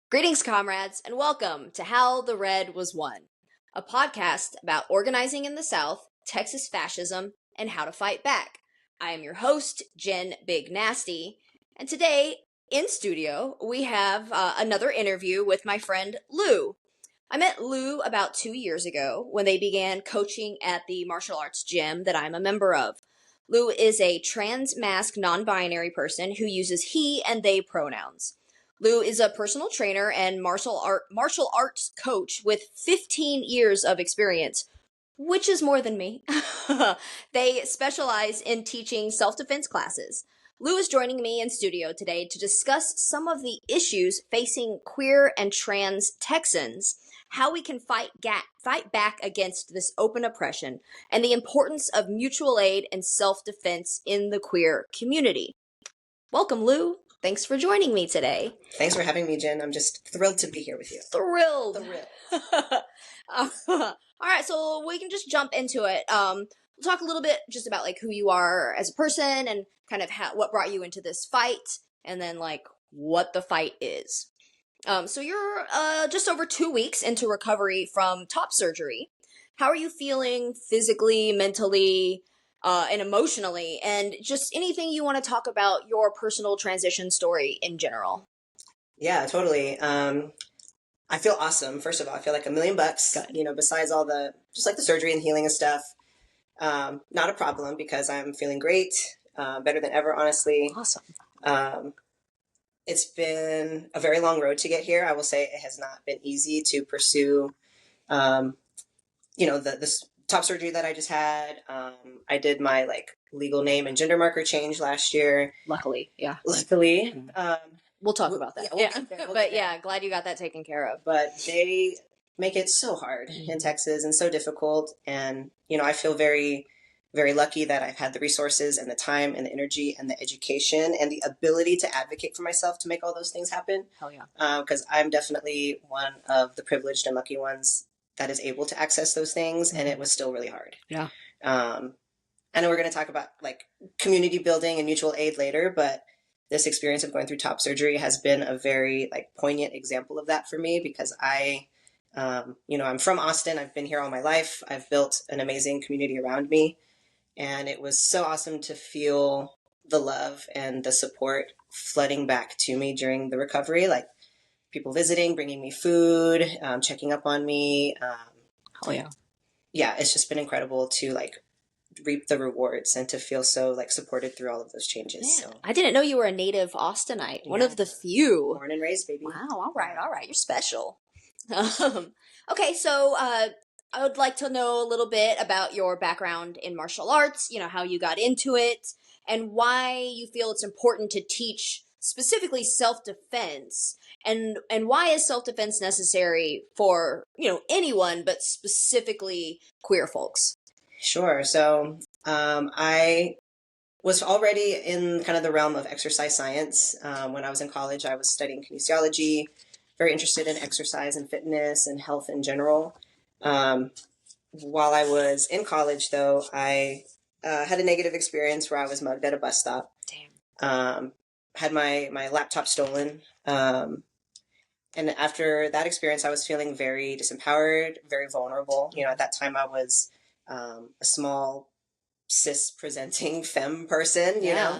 Greetings, comrades, and welcome to How the Red Was Won, a podcast about organizing in the South, Texas fascism, and how to fight back. I am your host, Jen Big Nasty, and today in studio we have another interview with my friend Lou. I met Lou about 2 years ago when they began coaching at the martial arts gym that I'm a member of. Lou is a trans-mask non-binary person who uses he and they pronouns. Lou is a personal trainer and martial arts coach with 15 years of experience, which is more than me. They specialize in teaching self-defense classes. Lou is joining me in studio today to discuss some of the issues facing queer and trans Texans, how we can fight back against this open oppression, and the importance of mutual aid and self-defense in the queer community. Welcome, Lou. Thanks for joining me today. Thanks for having me, Jen. I'm just thrilled to be here with you. Thrilled. All right, so we can just jump into it. We'll talk a little bit just about like who you are as a person and kind of what brought you into this fight, and then like what the fight is. So you're just over 2 weeks into recovery from top surgery. How are you feeling physically, mentally, and emotionally, and just anything you want to talk about your personal transition story in general? Yeah, totally. I feel awesome. First of all, I feel like $1 million. Good. Besides all the just like the surgery and healing and stuff, not a problem because I'm feeling great, better than ever. Honestly, Awesome. It's been a very long road to get here. I will say it has not been easy to pursue. The top surgery that I just had. I did my legal name and gender marker change last year. Luckily. We'll talk about that. Glad you got that taken care of. But they make it so hard in Texas and so difficult. And, I feel very, very lucky that I've had the resources and the time and the energy and the education and the ability to advocate for myself to make all those things happen. Hell yeah. Because I'm definitely one of the privileged and lucky ones that is able to access those things. And it was still really hard. Yeah. I know we're going to talk about community building and mutual aid later, but this experience of going through top surgery has been a very poignant example of that for me because I'm from Austin. I've been here all my life. I've built an amazing community around me. And it was so awesome to feel the love and the support flooding back to me during the recovery, people visiting, bringing me food, checking up on me. Oh yeah. Yeah, it's just been incredible to reap the rewards and to feel so supported through all of those changes. Man, so I didn't know you were a native Austinite. Yeah. One of the few. Born and raised, baby. Wow. All right. You're special. Okay. So, I would like to know a little bit about your background in martial arts, how you got into it and why you feel it's important to teach specifically self-defense and why is self-defense necessary for, anyone, but specifically queer folks? Sure. So I was already in kind of the realm of exercise science. When I was in college, I was studying kinesiology, very interested in exercise and fitness and health in general. While I was in college, though, I had a negative experience where I was mugged at a bus stop. Damn. Had my laptop stolen. And after that experience, I was feeling very disempowered, very vulnerable. At that time, I was a small cis presenting femme person, you know,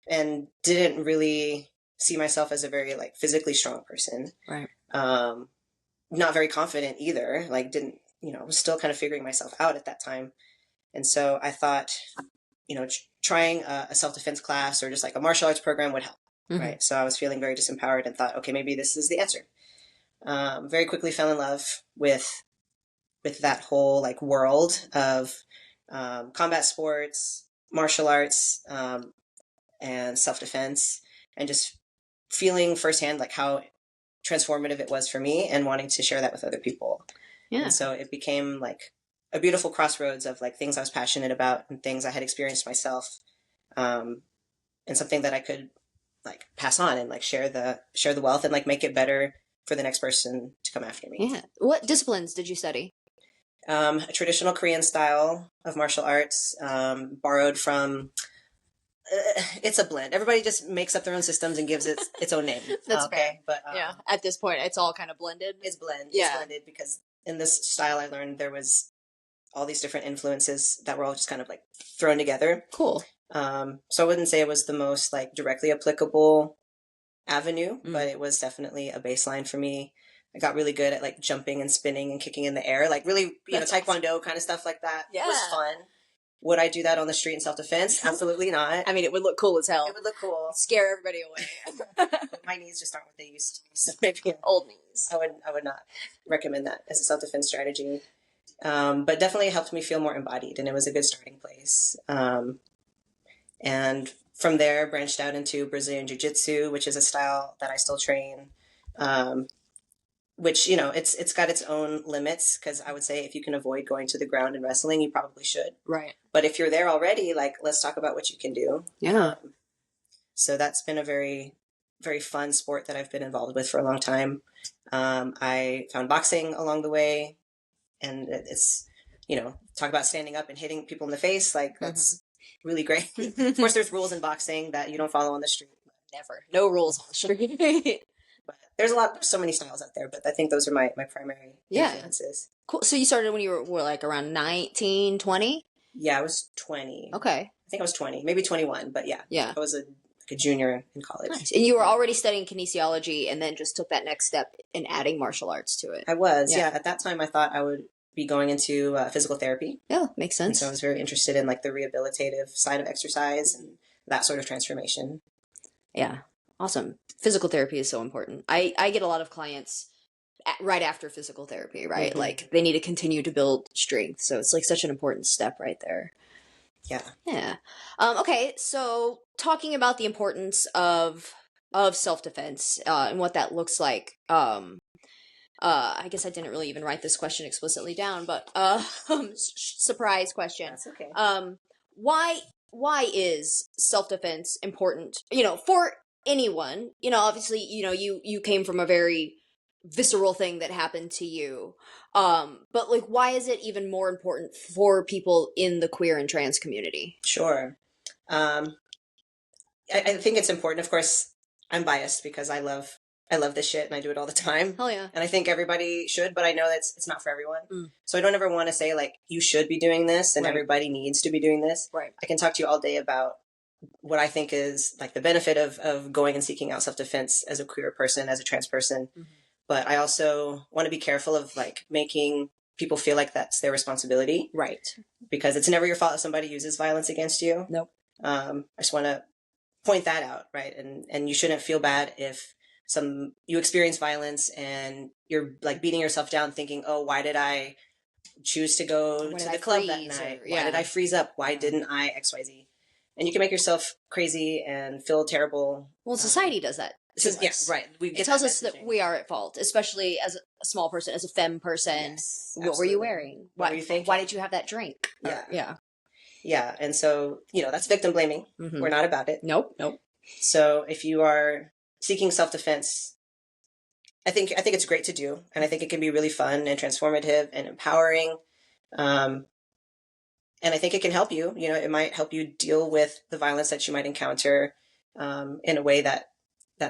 and didn't really see myself as a very physically strong person. Right. Not very confident either. Was still kind of figuring myself out at that time. And so I thought, trying a self-defense class or just a martial arts program would help. Mm-hmm. Right. So I was feeling very disempowered and thought, okay, maybe this is the answer. Very quickly fell in love with that whole world of combat sports, martial arts, and self-defense, and just feeling firsthand how transformative it was for me and wanting to share that with other people. Yeah. And so it became a beautiful crossroads of things I was passionate about and things I had experienced myself, and something that I could pass on and share the wealth and make it better for the next person to come after me. Yeah. What disciplines did you study? A traditional Korean style of martial arts, borrowed from It's a blend. Everybody just makes up their own systems and gives it its own name. That's fair. But Yeah. At this point, it's all kind of blended. it's blend. Yeah. It's blended because in this style, I learned there was all these different influences that were all just kind of like thrown together. Cool. So I wouldn't say it was the most like directly applicable avenue, but it was definitely a baseline for me. I got really good at like jumping and spinning and kicking in the air, like really, taekwondo kind of stuff like that. Yeah. It was fun. Would I do that on the street in self-defense? Absolutely not. I mean, it would look cool as hell. It would look cool. Scare everybody away. My knees just aren't what they used to be, so maybe Old knees. I would not recommend that as a self-defense strategy. But definitely helped me feel more embodied, and it was a good starting place. And from there, branched out into Brazilian Jiu-Jitsu, which is a style that I still train. Which, it's got its own limits, because I would say if you can avoid going to the ground and wrestling, you probably should. Right. But if you're there already, like, let's talk about what you can do. Yeah. So that's been a very, very fun sport that I've been involved with for a long time. I found boxing along the way, and it's, talk about standing up and hitting people in the face. Like, that's really great. Of course, there's rules in boxing that you don't follow on the street. Never. No rules on the street. But there's so many styles out there, but I think those are my primary influences. Cool. So you started when you were like around 19, 20? Yeah, I was 20. Okay. I think I was 20, maybe 21, but yeah. Yeah. I was a junior in college. Nice. And you were already studying kinesiology and then just took that next step in adding martial arts to it. I was, yeah. At that time, I thought I would be going into physical therapy. Yeah, makes sense. And so I was very interested in like the rehabilitative side of exercise and that sort of transformation. Yeah. Awesome. Physical therapy is so important. I get a lot of clients right after physical therapy, right? Like they need to continue to build strength. So it's like such an important step right there. Yeah. Yeah. Okay. So talking about the importance of self-defense and what that looks like. I guess I didn't really even write this question explicitly down, but surprise question. That's okay. Why is self-defense important? For anyone. Obviously, you came from a very visceral thing that happened to you. But like, why is it even more important for people in the queer and trans community? Sure. I think it's important. Of course, I'm biased because I love this shit and I do it all the time. Hell yeah. And I think everybody should, but I know that it's not for everyone. So I don't ever want to say like, you should be doing this and everybody needs to be doing this. Right. I can talk to you all day about what I think is like the benefit of going and seeking out self-defense as a queer person, as a trans person. But I also want to be careful of like making people feel like that's their responsibility. Right. Because it's never your fault if somebody uses violence against you. Nope. I just want to point that out, right? And you shouldn't feel bad if you experience violence and you're like beating yourself down thinking, oh, why did I choose to go to the club that night? Why did I freeze up? Why didn't I XYZ? And you can make yourself crazy and feel terrible. Well, society does that. Yeah, right. It tells us that we are at fault, especially as a small person, as a femme person. Yes, what were you wearing? What were you thinking? Why did you have that drink? Yeah. Yeah. And so, that's victim blaming. We're not about it. Nope. So if you are seeking self-defense, I think it's great to do. And I think it can be really fun and transformative and empowering. And I think it can help you. It might help you deal with the violence that you might encounter in a way that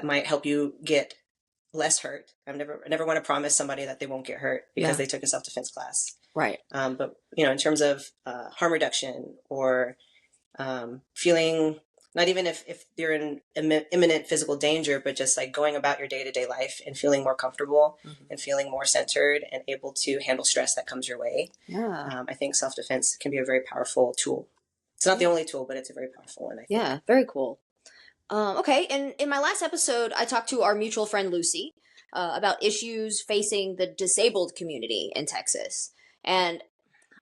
might help you get less hurt. I never want to promise somebody that they won't get hurt because they took a self-defense class. Right. But, in terms of harm reduction or feeling, not even if you're in imminent physical danger, but just like going about your day-to-day life and feeling more comfortable and feeling more centered and able to handle stress that comes your way. Yeah. I think self-defense can be a very powerful tool. It's not the only tool, but it's a very powerful one, I think. Yeah, very cool. Okay, and in my last episode, I talked to our mutual friend Lucy about issues facing the disabled community in Texas. And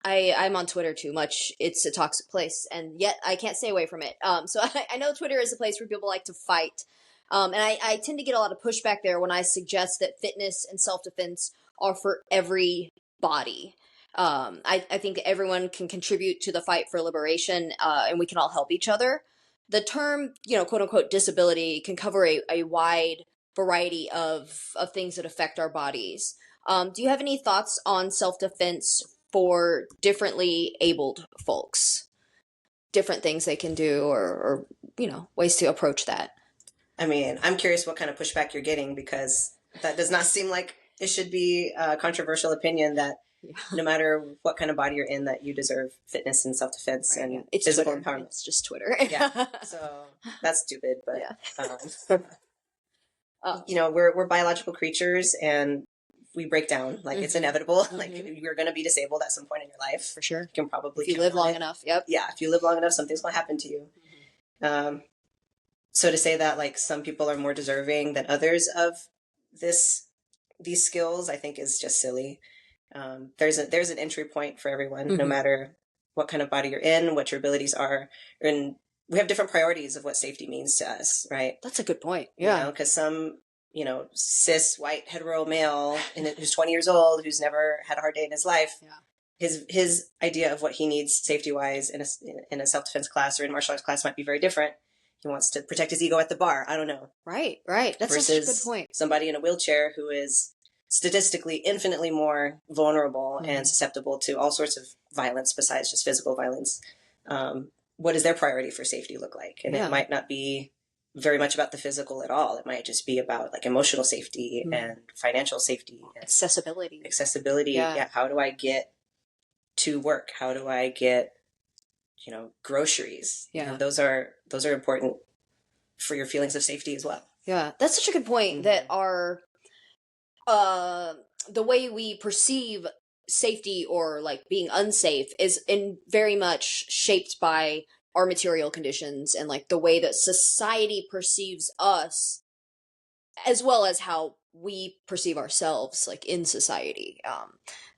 I'm on Twitter too much. It's a toxic place, and yet I can't stay away from it. So I know Twitter is a place where people like to fight. And I tend to get a lot of pushback there when I suggest that fitness and self-defense are for everybody. I think everyone can contribute to the fight for liberation, and we can all help each other. The term, quote unquote, disability can cover a wide variety of things that affect our bodies. Do you have any thoughts on self-defense for differently abled folks? Different things they can do or ways to approach that. I mean, I'm curious what kind of pushback you're getting, because that does not seem like it should be a controversial opinion that no matter what kind of body you're in, that you deserve fitness and self-defense and It's physical Twitter. empowerment. It's just Twitter. Yeah. So that's stupid, but yeah. we're biological creatures and we break down. Like it's inevitable. Like you're going to be disabled at some point in your life. For sure. You can probably if you live long enough. Yep. Yeah. If you live long enough, something's going to happen to you. So to say that like some people are more deserving than others of these skills, I think is just silly. There's an entry point for everyone, no matter what kind of body you're in, what your abilities are, and we have different priorities of what safety means to us, right? That's a good point. Yeah, because some cis white hetero male who's 20 years old, who's never had a hard day in his life, his idea of what he needs safety wise in a self-defense class or in martial arts class might be very different. He wants to protect his ego at the bar. I don't know. Right. That's such a good point. Somebody in a wheelchair who is statistically infinitely more vulnerable and susceptible to all sorts of violence besides just physical violence. What does their priority for safety look like? And it might not be very much about the physical at all. It might just be about like emotional safety and financial safety. And accessibility. Yeah. How do I get to work? How do I get groceries? Yeah. Those are important for your feelings of safety as well. Yeah, that's such a good point. That our the way we perceive safety or like being unsafe is in very much shaped by our material conditions and like the way that society perceives us, as well as how we perceive ourselves like in society.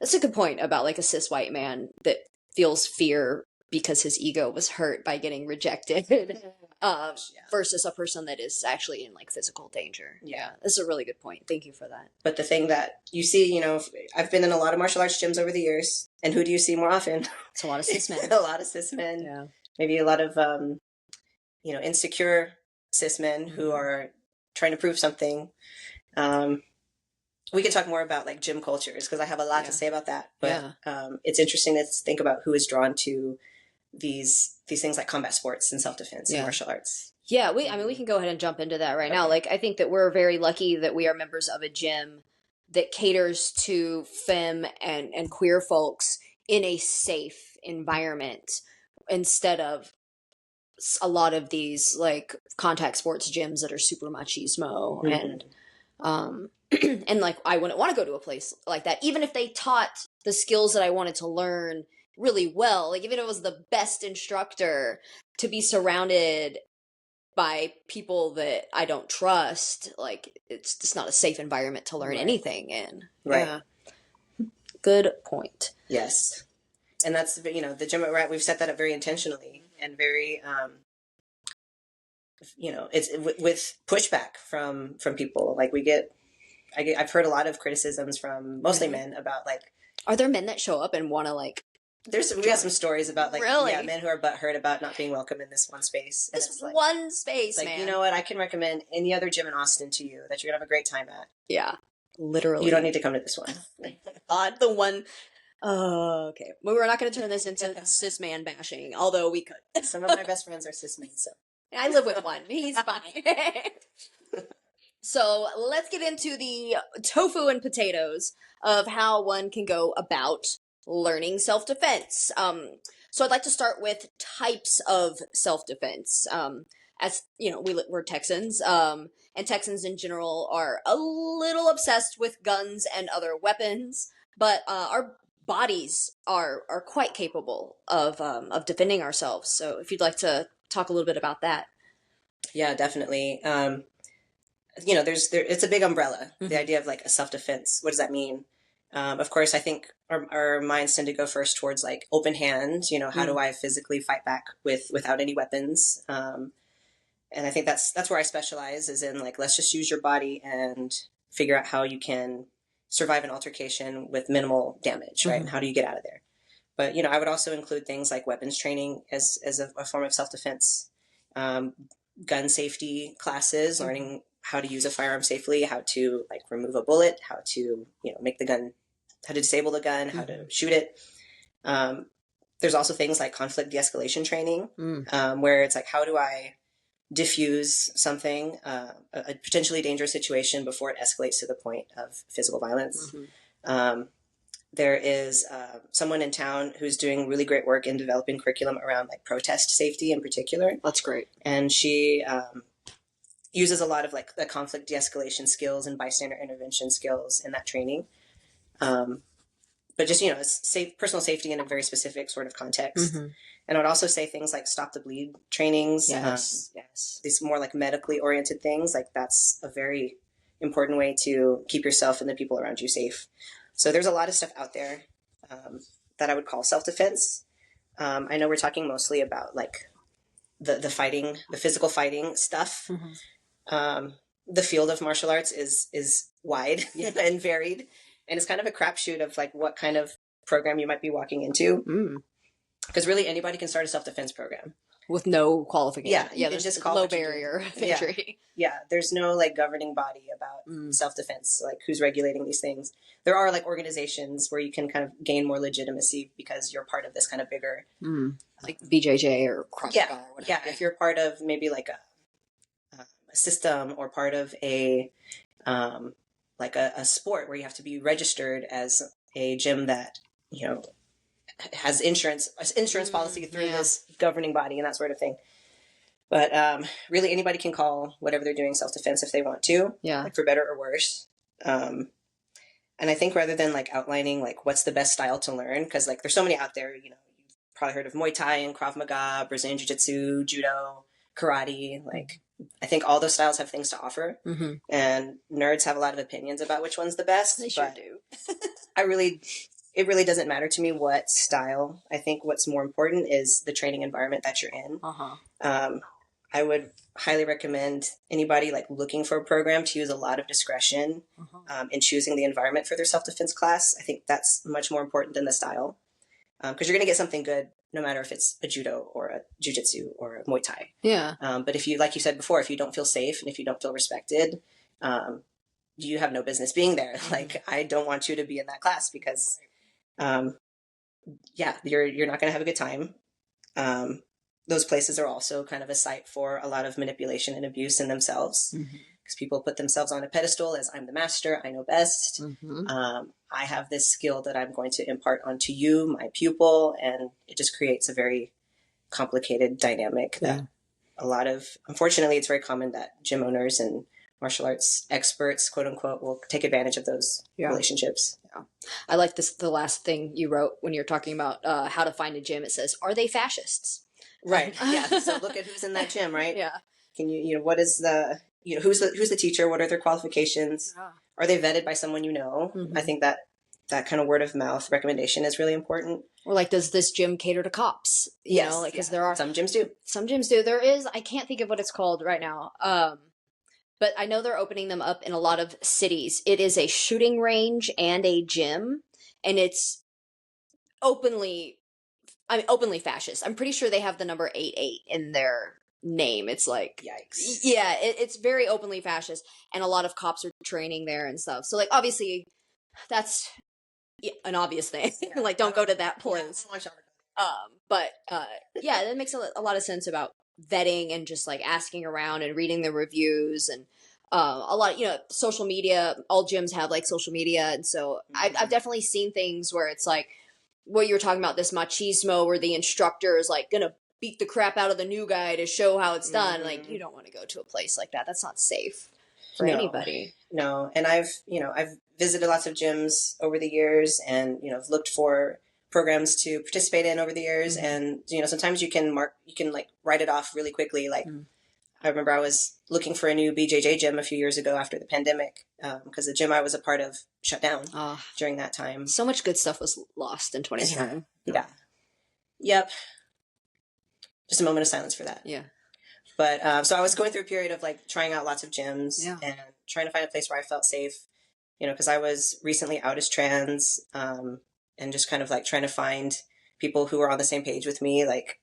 That's a good point about like a cis white man that feels fear because his ego was hurt by getting rejected versus a person that is actually in like physical danger. Yeah, that's a really good point. Thank you for that. But the thing that you see, I've been in a lot of martial arts gyms over the years, and who do you see more often? It's a lot of cis men. A lot of cis men. Yeah. Maybe a lot of insecure cis men who are trying to prove something. We could talk more about like gym cultures because I have a lot to say about that. But it's interesting to think about who is drawn to these things like combat sports and self-defense and martial arts. Yeah, we can go ahead and jump into that right now. Like, I think that we're very lucky that we are members of a gym that caters to femme and queer folks in a safe environment instead of a lot of these like contact sports gyms that are super machismo and and like I wouldn't want to go to a place like that, even if they taught the skills that I wanted to learn really well. Like even if it was the best instructor, to be surrounded by people that I don't trust, like it's just not a safe environment to learn anything in. Right. Yeah. Good point. Yes. And that's, the gym at Rat, we've set that up very intentionally and very, it's with pushback from people. Like I've heard a lot of criticisms from mostly men about like, are there men that show up and want to like, we got some stories about like really? Men who are butthurt about not being welcome in this one space. And this one space, like, man. You know what? I can recommend any other gym in Austin to you that you're gonna have a great time at. Yeah, literally. You don't need to come to this one. God, the one. Oh, okay. Well, we're not going to turn this into cis man bashing, although we could. Some of my best friends are cis men, so I live with one. He's fine. So let's get into the tofu and potatoes of how one can go about learning self-defense. So I'd like to start with types of self-defense. As you know, we're Texans, and Texans in general are a little obsessed with guns and other weapons, but our bodies are quite capable of defending ourselves. So if you'd like to talk a little bit about that. Yeah, definitely. It's a big umbrella, the idea of like a self-defense. What does that mean? Of course, I think our minds tend to go first towards like open hand, how do I physically fight back without any weapons? And I think that's where I specialize, is in like, let's just use your body and figure out how you can survive an altercation with minimal damage, right? And how do you get out of there? But, I would also include things like weapons training as a form of self-defense, gun safety classes, learning how to use a firearm safely, how to like remove a bullet, how to, make the gun, how to disable the gun, how to shoot it. There's also things like conflict de-escalation training, where it's like, how do I diffuse something, a potentially dangerous situation before it escalates to the point of physical violence. There is someone in town who's doing really great work in developing curriculum around like protest safety in particular. That's great. And she uses a lot of like the conflict de-escalation skills and bystander intervention skills in that training. But just, you know, personal safety in a very specific sort of context. And I would also say things like stop the bleed trainings. Yes. These more like medically oriented things. Like that's a very important way to keep yourself and the people around you safe. So there's a lot of stuff out there that I would call self-defense. I know we're talking mostly about like the fighting, the physical fighting stuff. The field of martial arts is wide and varied, and it's kind of a crapshoot of like what kind of program you might be walking into. Because really anybody can start a self-defense program with no qualification. Yeah, there's just low barrier of entry. Yeah, there's no like governing body about self-defense, like who's regulating these things. There are like organizations where you can kind of gain more legitimacy because you're part of this kind of bigger, like BJJ or CrossFit or whatever. Yeah, if you're part of maybe like a system or part of a like a sport where you have to be registered as a gym that, you know, has insurance policy through this governing body and that sort of thing. But really anybody can call whatever they're doing self-defense if they want to, like for better or worse. And I think rather than like outlining like what's the best style to learn, because like there's so many out there, you know, you've probably heard of Muay Thai and Krav Maga, Brazilian Jiu-Jitsu, Judo, Karate. Like I think all those styles have things to offer, and nerds have a lot of opinions about which one's the best. They sure do. It really doesn't matter to me what style. I think what's more important is the training environment that you're in. I would highly recommend anybody like looking for a program to use a lot of discretion in choosing the environment for their self-defense class. I think that's much more important than the style, because you're going to get something good no matter if it's a judo or a jiu-jitsu or a Muay Thai. But if you, like you said before, if you don't feel safe and if you don't feel respected, you have no business being there. Like I don't want you to be in that class because you're not going to have a good time. Those places are also kind of a site for a lot of manipulation and abuse in themselves, because people put themselves on a pedestal as I'm the master, I know best. I have this skill that I'm going to impart onto you, my pupil, and it just creates a very complicated dynamic that unfortunately, it's very common that gym owners and martial arts experts, quote unquote, will take advantage of those relationships. I like the last thing you wrote when you're talking about how to find a gym. It says, are they fascists? Right. Yeah. So look at who's in that gym, right? Can you what is the, who's the teacher? What are their qualifications? Are they vetted by someone you know? I think that kind of word of mouth recommendation is really important. Or like, does this gym cater to cops? You know, like, because there are some gyms do. Some gyms do. There is, I can't think of what it's called right now. But I know they're opening them up in a lot of cities. It is a shooting range and a gym, and it's openly fascist. I'm pretty sure they have the number 88 in their name. It's like, yikes. Yeah, it's very openly fascist, and a lot of cops are training there and stuff. So like, obviously, that's an obvious thing. Like, don't go to that place. But that makes a lot of sense about vetting and just like asking around and reading the reviews and a lot of, social media. All gyms have like social media, and so I've definitely seen things where it's like what you were talking about, this machismo where the instructor is like gonna beat the crap out of the new guy to show how it's done. Like, you don't want to go to a place like that. That's not safe for anybody. No, and I've visited lots of gyms over the years, and I've looked for programs to participate in over the years, and sometimes you can like write it off really quickly. Like I remember I was looking for a new BJJ gym a few years ago after the pandemic, because the gym I was a part of shut down during that time. So much good stuff was lost in 2020. Yep. Just a moment of silence for that. But so I was going through a period of like trying out lots of gyms and trying to find a place where I felt safe, because I was recently out as trans, and just kind of like trying to find people who were on the same page with me, like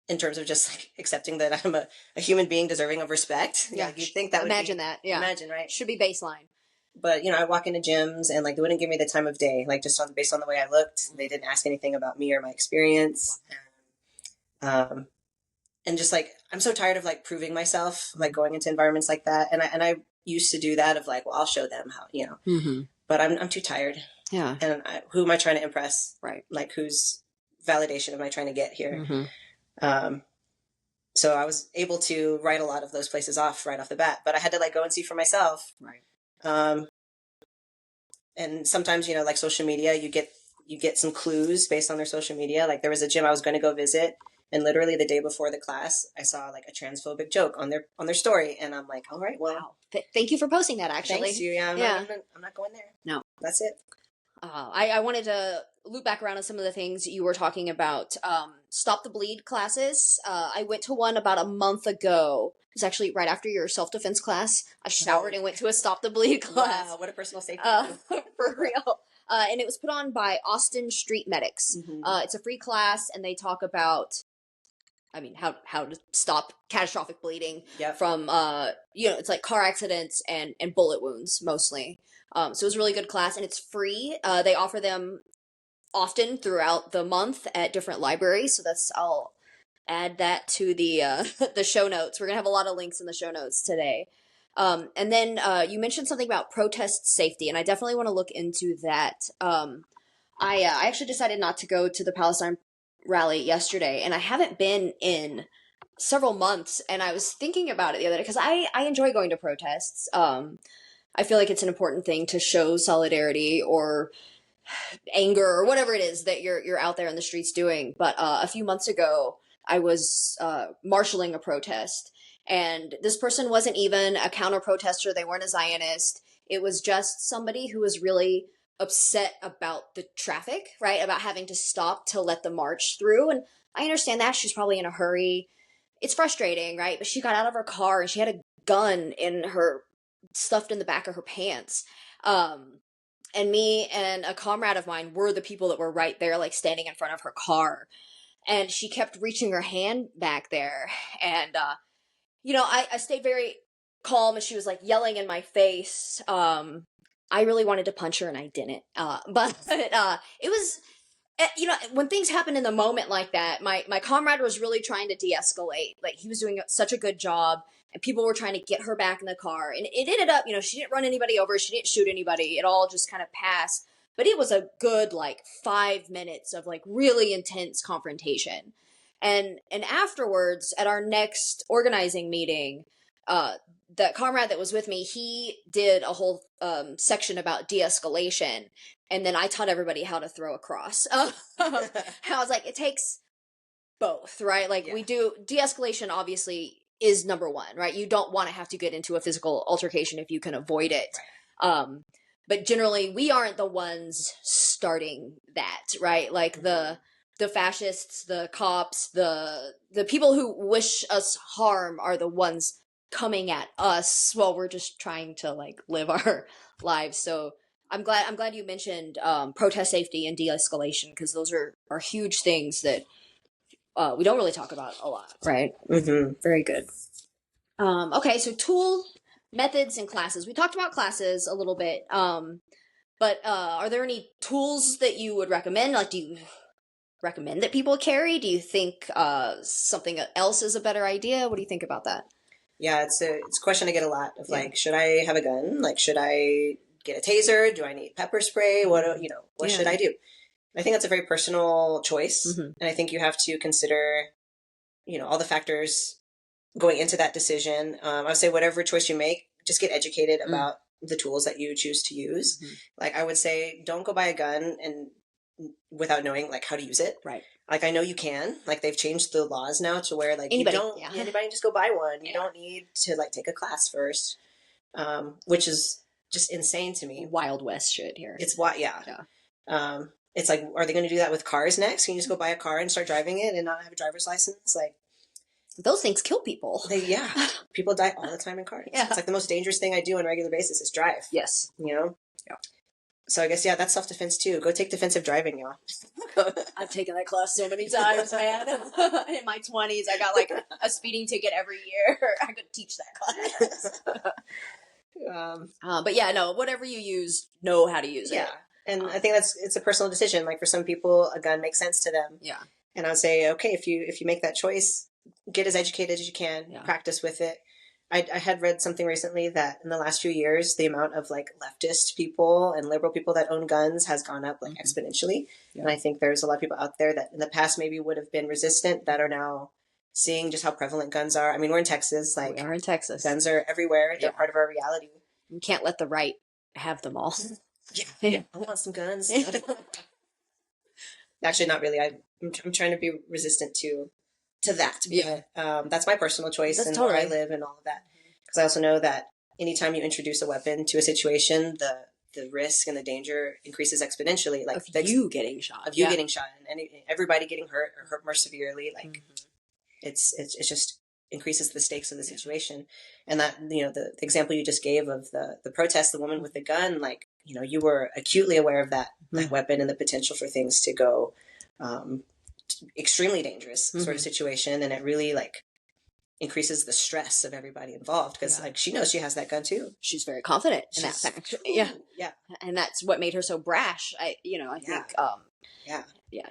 in terms of just like accepting that I'm a human being deserving of respect. Like, you'd think that would imagine that. Imagine, right? Should be baseline. But I walk into gyms and like they wouldn't give me the time of day, like just based on the way I looked. They didn't ask anything about me or my experience. and just like, I'm so tired of like proving myself, like going into environments like that. And I used to do that of like, well, I'll show them how, but I'm too tired. Yeah. And who am I trying to impress? Right. Like, whose validation am I trying to get here? Mm-hmm. So I was able to write a lot of those places off right off the bat, but I had to like go and see for myself. Right. And sometimes, like social media, you get some clues based on their social media. Like there was a gym I was going to go visit, and literally the day before the class, I saw like a transphobic joke on their story, and I'm like, all right, well, wow. Thank you for posting that. Actually, thanks you. Yeah, I'm not going there. No, that's it. I wanted to loop back around on some of the things you were talking about. Stop the Bleed classes. I went to one about a month ago. It was actually right after your self-defense class. I showered and went to a Stop the Bleed class. Wow, what a personal safety. For real. And it was put on by Austin Street Medics. Mm-hmm. It's a free class, and they talk about, how to stop catastrophic bleeding from, it's like car accidents and bullet wounds mostly. So it was a really good class, and it's free. They offer them often throughout the month at different libraries. So I'll add that to the the show notes. We're gonna have a lot of links in the show notes today. And then you mentioned something about protest safety, and I definitely want to look into that. I actually decided not to go to the Palestine rally yesterday, and I haven't been in several months, and I was thinking about it the other day because I enjoy going to protests. I feel like it's an important thing to show solidarity or anger or whatever it is that you're out there in the streets doing. But a few months ago, I was marshaling a protest, and this person wasn't even a counter protester. They weren't a Zionist. It was just somebody who was really upset about the traffic, right? About having to stop to let the march through. And I understand that. She's probably in a hurry. It's frustrating, right? But she got out of her car and she had a gun stuffed in the back of her pants. And me and a comrade of mine were the people that were right there, like standing in front of her car. And she kept reaching her hand back there. And, I stayed very calm as she was like yelling in my face. I really wanted to punch her and I didn't. But it was, when things happen in the moment like that, my comrade was really trying to de-escalate. Like he was doing such a good job, and people were trying to get her back in the car. And it ended up, she didn't run anybody over. She didn't shoot anybody. It all just kind of passed. But it was a good 5 minutes of really intense confrontation. And afterwards, at our next organizing meeting, the comrade that was with me, he did a whole section about de-escalation. And then I taught everybody how to throw a cross. I was like, it takes both, right? We do, de-escalation obviously is number one, right? You don't want to have to get into a physical altercation if you can avoid it. Right. But generally, we aren't the ones starting that, right? The fascists, the cops, the people who wish us harm are the ones coming at us while we're just trying to live our lives. So I'm glad you mentioned protest safety and de-escalation, because those are huge things that we don't really talk about a lot, right? Mm-hmm. Very good. Okay, so tool, methods, and classes. We talked about classes a little bit, but are there any tools that you would recommend? Do you recommend that people carry? Do you think something else is a better idea? What do you think about that? Yeah, it's a question I get a lot of should I have a gun? Should I get a taser? Do I need pepper spray? What should I do? I think that's a very personal choice. Mm-hmm. And I think you have to consider, all the factors going into that decision. I would say whatever choice you make, just get educated about the tools that you choose to use. Mm-hmm. I would say, don't go buy a gun and without knowing how to use it. Right. I know you can. They've changed the laws now to where anybody, you don't anybody just go buy one. You don't need to take a class first, which is just insane to me. Wild West shit here. It's it's are they going to do that with cars next? Can you just go buy a car and start driving it and not have a driver's license? Those things kill people. People die all the time in cars. Yeah. It's the most dangerous thing I do on a regular basis is drive. Yes. Yeah. So I guess, that's self-defense too. Go take defensive driving, y'all. I've taken that class so many times, man. In my 20s, I got a speeding ticket every year. I could teach that class. But whatever you use, know how to use it. Yeah. And I think it's a personal decision. For some people, a gun makes sense to them. Yeah. And I would say, okay, if you make that choice, get as educated as you can, Yeah. practice with it. I had read something recently that in the last few years, the amount of like leftist people and liberal people that own guns has gone up like exponentially. Yeah. And I think there's a lot of people out there that in the past maybe would have been resistant that are now seeing just how prevalent guns are. I mean, we're in Texas, like We are in Texas. guns are everywhere. They're Yeah. part of our reality. You can't let the right have them all. Yeah. I want some guns. Actually, not really. I'm trying to be resistant to that. Yeah. That's my personal choice That's and totally. where I live and all of that. Because I also know that anytime you introduce a weapon to a situation, the risk and the danger increases exponentially. Like Of you getting shot. of you getting shot and everybody getting hurt or hurt more severely. Like it's just increases the stakes of the situation. And that, you know, the example you just gave of the protest, the woman with the gun, like, you know, you were acutely aware of that weapon and the potential for things to go extremely dangerous sort of situation. And it really like increases the stress of everybody involved because like she knows she has that gun too. She's very confident in that fact. Yeah. And that's what made her so brash. I think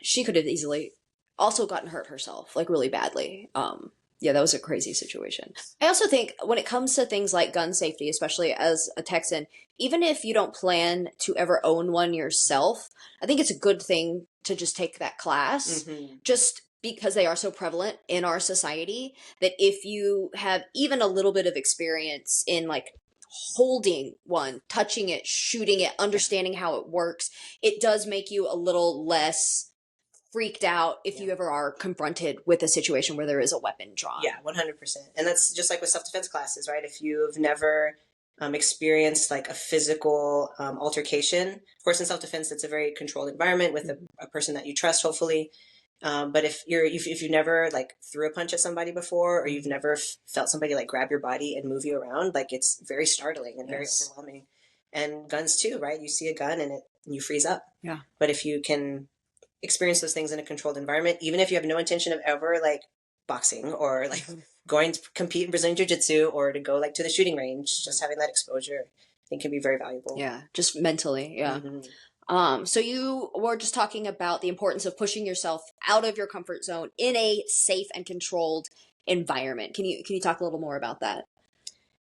she could have easily also gotten hurt herself, like really badly. Yeah, that was a crazy situation. I also think when it comes to things like gun safety, especially as a Texan, even if you don't plan to ever own one yourself, I think it's a good thing to just take that class, just because they are so prevalent in our society, that if you have even a little bit of experience in like holding one, touching it, shooting it, understanding how it works, it does make you a little less freaked out if you ever are confronted with a situation where there is a weapon drawn. Yeah, 100%. And that's just like with self-defense classes, right? If you've never experienced like a physical altercation, of course, in self-defense, it's a very controlled environment with a person that you trust, hopefully. But if you've never like threw a punch at somebody before, or you've never felt somebody like grab your body and move you around, like it's very startling and very overwhelming. And guns too, right? You see a gun and you freeze up. Yeah. But if you can experience those things in a controlled environment, even if you have no intention of ever like boxing or like going to compete in Brazilian Jiu-Jitsu or to go like to the shooting range, just having that exposure, I think can be very valuable. Yeah, just mentally. Yeah. So you were just talking about the importance of pushing yourself out of your comfort zone in a safe and controlled environment. Can you talk a little more about that?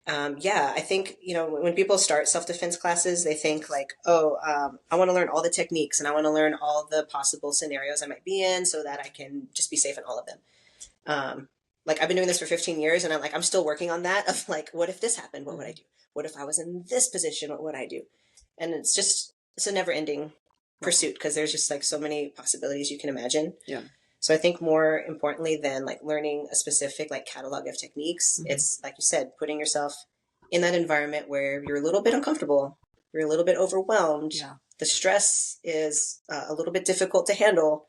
I think, you know, when people start self-defense classes, they think like, I want to learn all the techniques and I want to learn all the possible scenarios I might be in so that I can just be safe in all of them. Like I've been doing this for 15 years and I'm still working on that of like, what if this happened? What would I do? What if I was in this position? What would I do? And it's a never ending pursuit because there's just like so many possibilities you can imagine. Yeah. So I think more importantly than like learning a specific like catalog of techniques, it's like you said, putting yourself in that environment where you're a little bit uncomfortable, you're a little bit overwhelmed. Yeah. The stress is a little bit difficult to handle.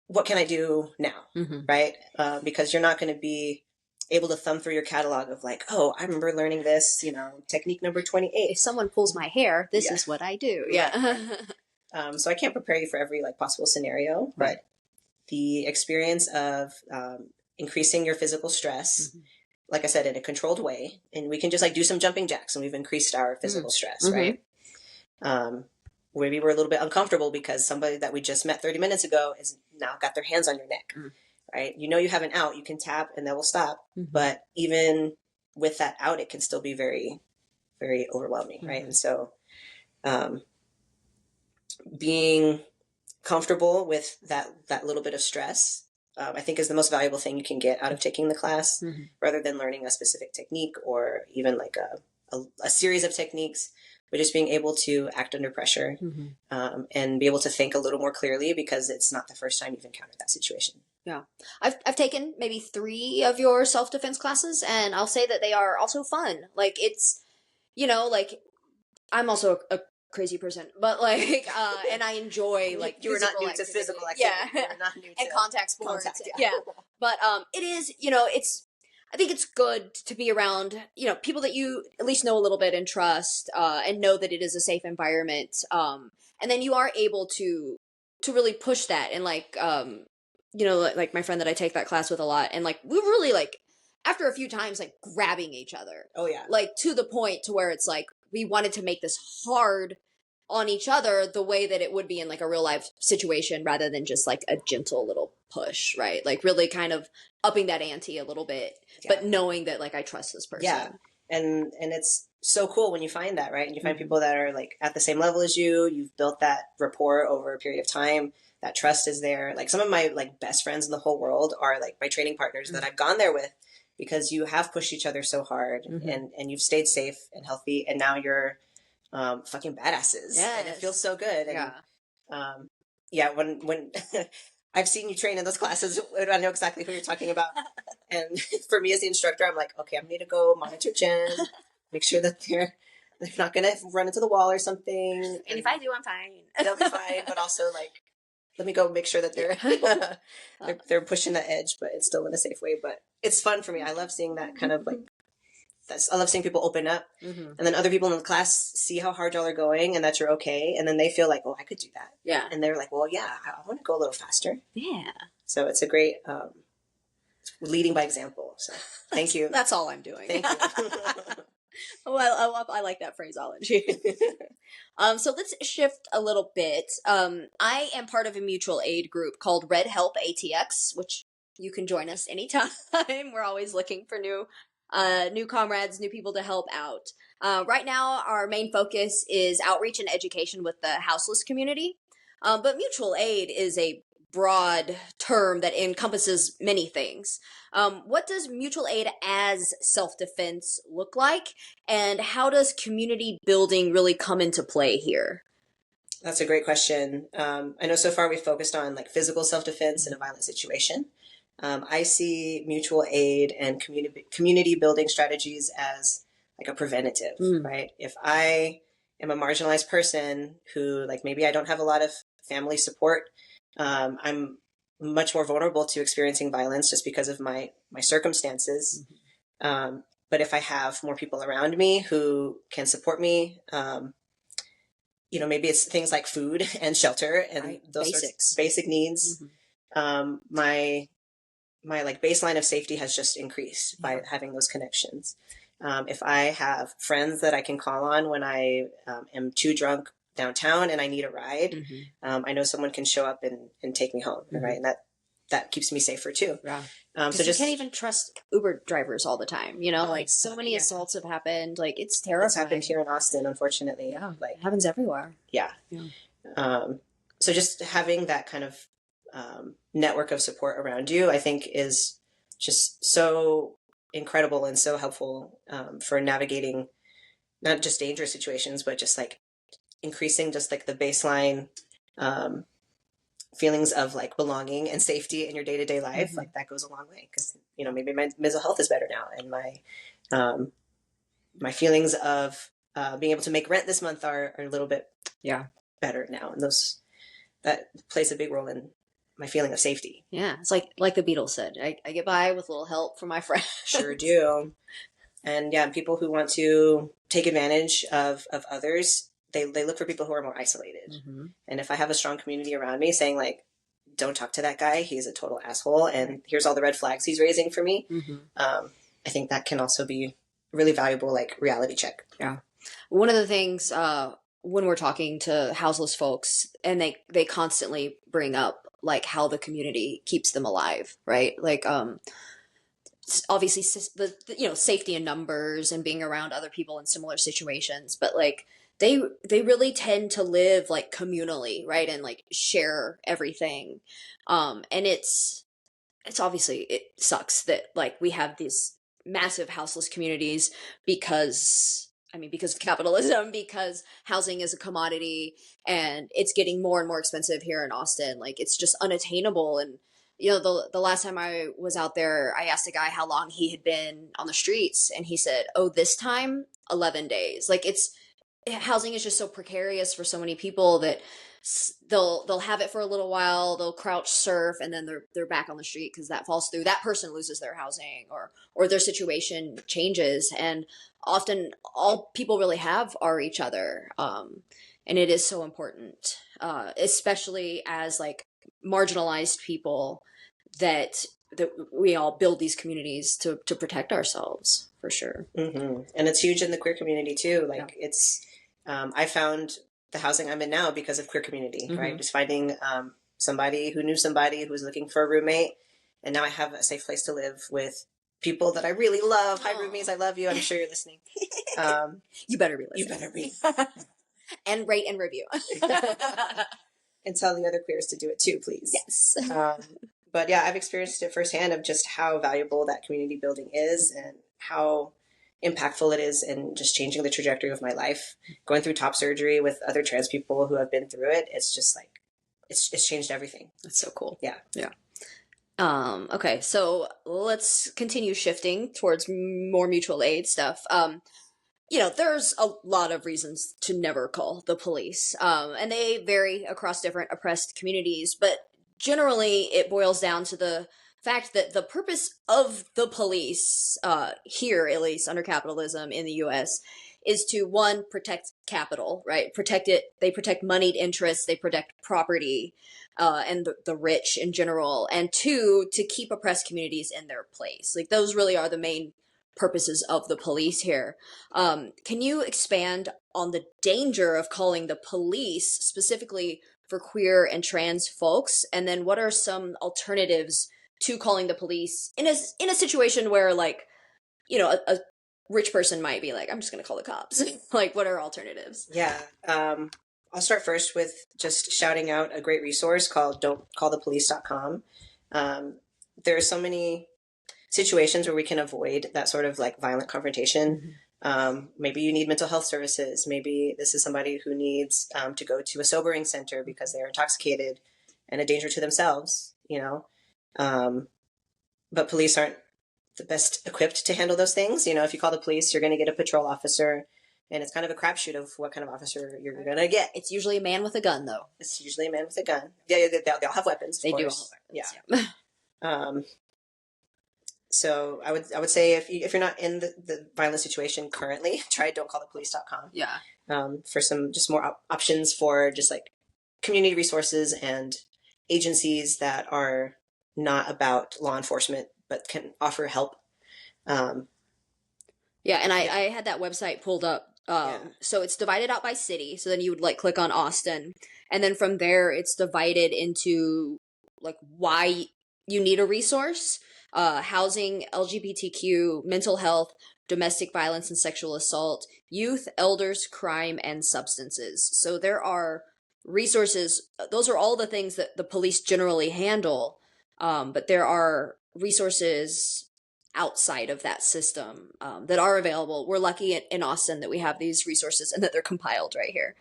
What can I do now? Right? Because you're not going to be able to thumb through your catalog of like, I remember learning this, you know, technique number 28. If someone pulls my hair, this is what I do. Yeah. So I can't prepare you for every like possible scenario, but the experience of increasing your physical stress, like I said, in a controlled way, and we can just like do some jumping jacks and we've increased our physical stress, right? Maybe we're a little bit uncomfortable because somebody that we just met 30 minutes ago has now got their hands on your neck, right? You know you have an out, you can tap and they will stop. But even with that out, it can still be very, very overwhelming, right? And so being comfortable with that little bit of stress, I think is the most valuable thing you can get out of taking the class, rather than learning a specific technique or even like a series of techniques, but just being able to act under pressure and be able to think a little more clearly because it's not the first time you've encountered that situation. Yeah. I've taken maybe 3 of your self-defense classes, and I'll say that they are also fun. Like it's, you know, like I'm also a crazy person, but like and I enjoy like you were not new activity. to physical activity. Yeah. You were not new And to contact sports. yeah. But it is, you know, I think it's good to be around, you know, people that you at least know a little bit and trust, and know that it is a safe environment. And then you are able to really push that and like you know, like my friend that I take that class with a lot, and like we were really like after a few times like grabbing each other. Oh yeah. Like to the point to where it's like we wanted to make this hard on each other the way that it would be in like a real life situation rather than just like a gentle little push, right? Like really kind of upping that ante a little bit, but knowing that like I trust this person. Yeah. And it's so cool when you find that, right? And you find people that are like at the same level as you. You've built that rapport over a period of time. That trust is there. Like some of my like best friends in the whole world are like my training partners that I've gone there with because you have pushed each other so hard and you've stayed safe and healthy. And now you're fucking badasses. Yes. And it feels so good. And, when I've seen you train in those classes, I know exactly who you're talking about. And for me as the instructor, I'm like, okay, I need to go monitor Jen, make sure that they're not going to run into the wall or something. And if I do, I'm fine. They'll be fine. But also like, let me go make sure that they're pushing the edge, but it's still in a safe way. But it's fun for me. I love seeing that kind of like, I love seeing people open up and then other people in the class see how hard y'all are going and that you're okay. And then they feel like, oh, I could do that. Yeah. And they're like, well, yeah, I want to go a little faster. Yeah. So it's a great leading by example. So thank you. That's all I'm doing. Thank you. Well, I like that phraseology. So let's shift a little bit. I am part of a mutual aid group called Red Help ATX, which you can join us anytime. We're always looking for new comrades, new people to help out. Right now, our main focus is outreach and education with the houseless community. But mutual aid is a broad term that encompasses many things. What does mutual aid as self-defense look like? And how does community building really come into play here? That's a great question. I know so far we've focused on like physical self-defense in a violent situation. I see mutual aid and community building strategies as like a preventative, right? If I am a marginalized person who like maybe I don't have a lot of family support, I'm much more vulnerable to experiencing violence just because of my circumstances. But if I have more people around me who can support me, maybe it's things like food and shelter and those basic needs. My like baseline of safety has just increased by having those connections. If I have friends that I can call on when I am too drunk downtown and I need a ride, I know someone can show up and take me home, right? And that keeps me safer too. Yeah. So you can't even trust Uber drivers all the time, like so many assaults have happened. Like it's terrifying. It's happened here in Austin, unfortunately. Yeah. Like it happens everywhere. Yeah. So just having that kind of network of support around you, I think is just so incredible and so helpful for navigating not just dangerous situations, but just like increasing just like the baseline feelings of like belonging and safety in your day-to-day life. Like that goes a long way because maybe my mental health is better now and my feelings of being able to make rent this month are a little bit better now, and that plays a big role in my feeling of safety. Yeah, it's like the Beatles said, I get by with a little help from my friends. Sure do. And people who want to take advantage of others, they look for people who are more isolated. And if I have a strong community around me saying like, don't talk to that guy, he's a total asshole, and here's all the red flags he's raising for me, I think that can also be really valuable, like reality check. Yeah. One of the things when we're talking to houseless folks, and they constantly bring up like how the community keeps them alive, right? Like obviously the safety in numbers and being around other people in similar situations, but like they really tend to live like communally, right? And like share everything. And it's obviously, it sucks that like we have these massive houseless communities because of capitalism, because housing is a commodity and it's getting more and more expensive here in Austin. Like it's just unattainable. And the last time I was out there, I asked a guy how long he had been on the streets, and he said, "Oh, this time 11 days." Like housing is just so precarious for so many people that they'll have it for a little while, they'll crouch surf, and then they're back on the street because that falls through. That person loses their housing or their situation changes, and often all people really have are each other. And it is so important, especially as like marginalized people, that we all build these communities to protect ourselves, for sure. And it's huge in the queer community too. Like it's, I found the housing I'm in now because of queer community, Mm-hmm. right? Just finding somebody who knew somebody who was looking for a roommate. And now I have a safe place to live with people that I really love. Hi, Aw. roomies. I love you. I'm sure you're listening. You better be You listening. better be. And rate and review. And tell the other queers to do it too, please. Yes. But yeah, I've experienced it firsthand of just how valuable that community building is and how impactful it is in just changing the trajectory of my life. Going through top surgery with other trans people who have been through it, it's just like, it's changed everything. That's so cool. Yeah. Yeah. Okay, so let's continue shifting towards more mutual aid stuff. There's a lot of reasons to never call the police, and they vary across different oppressed communities, but generally it boils down to the fact that the purpose of the police, here, at least under capitalism in the US, is to, one, protect capital, right? Protect it. They protect moneyed interests, they protect property, and the rich in general, and two, to keep oppressed communities in their place. Like, those really are the main purposes of the police here. Can you expand on the danger of calling the police specifically for queer and trans folks? And then what are some alternatives to calling the police in a situation where, like, a rich person might be like, I'm just going to call the cops. Like, what are alternatives? Yeah. I'll start first with just shouting out a great resource called don'tcallthepolice.com. There are so many situations where we can avoid that sort of like violent confrontation. Maybe you need mental health services. Maybe this is somebody who needs to go to a sobering center because they're intoxicated and a danger to themselves, but police aren't the best equipped to handle those things. If you call the police, you're going to get a patrol officer, and it's kind of a crapshoot of what kind of officer you're going to get. It's usually a man with a gun, though. It's usually a man with a gun. Yeah, they all have weapons. They course. do all have weapons. Yeah. So I would say if you're not in the violent situation currently, try don'tcallthepolice.com. Yeah. For some just more options for just like community resources and agencies that are not about law enforcement but can offer help. Yeah, and I had that website pulled up. So it's divided out by city. So then you would like click on Austin, and then from there it's divided into like why you need a resource, housing, LGBTQ, mental health, domestic violence and sexual assault, youth, elders, crime, and substances. So there are resources. Those are all the things that the police generally handle. But there are resources outside of that system that are available. We're lucky in Austin that we have these resources and that they're compiled right here.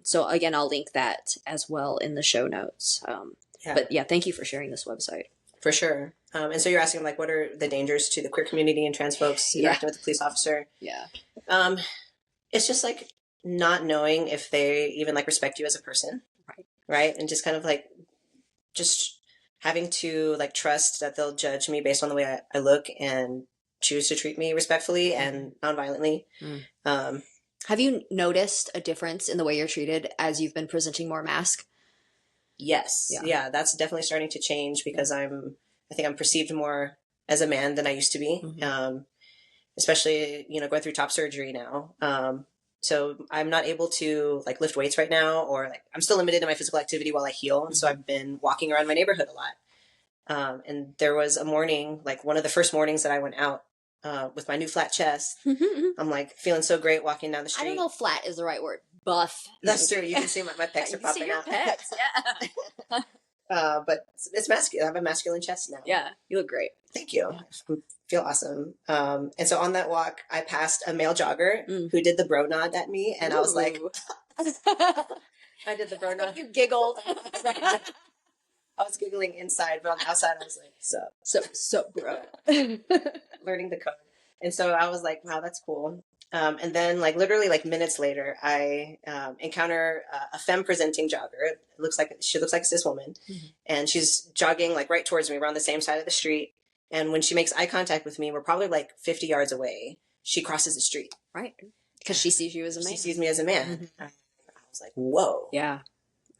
So again, I'll link that as well in the show notes. But yeah, thank you for sharing this website. For sure. And so you're asking like, what are the dangers to the queer community and trans folks interacting with the police officer? Yeah. It's just like not knowing if they even like respect you as a person. Right. And just kind of like, just having to like trust that they'll judge me based on the way I look and choose to treat me respectfully and nonviolently. Have you noticed a difference in the way you're treated as you've been presenting more masks? Yes. Yeah, that's definitely starting to change because I think I'm perceived more as a man than I used to be. Especially, going through top surgery now. So I'm not able to like lift weights right now, or like I'm still limited in my physical activity while I heal. And so I've been walking around my neighborhood a lot. And there was a morning, like one of the first mornings that I went out with my new flat chest. I'm like feeling so great walking down the street. I don't know if flat is the right word. Buff. That's true. You can see my pecs are popping your out. Pecs, yeah. But it's masculine. I have a masculine chest now. Yeah, you look great. Thank you. I feel awesome. And so on that walk, I passed a male jogger who did the bro nod at me, and I was like, I did the bro nod. You giggled. I was giggling inside, but on the outside, I was like, sup, bro. Learning the code. And so I was like, wow, that's cool. And then like literally like minutes later, I encounter a femme presenting jogger. She looks like a cis woman, and she's jogging like right towards me. We're on the same side of the street. And when she makes eye contact with me, we're probably like 50 yards away. She crosses the street. Right. Because she sees you as a man. She sees me as a man. I was like, whoa. Yeah.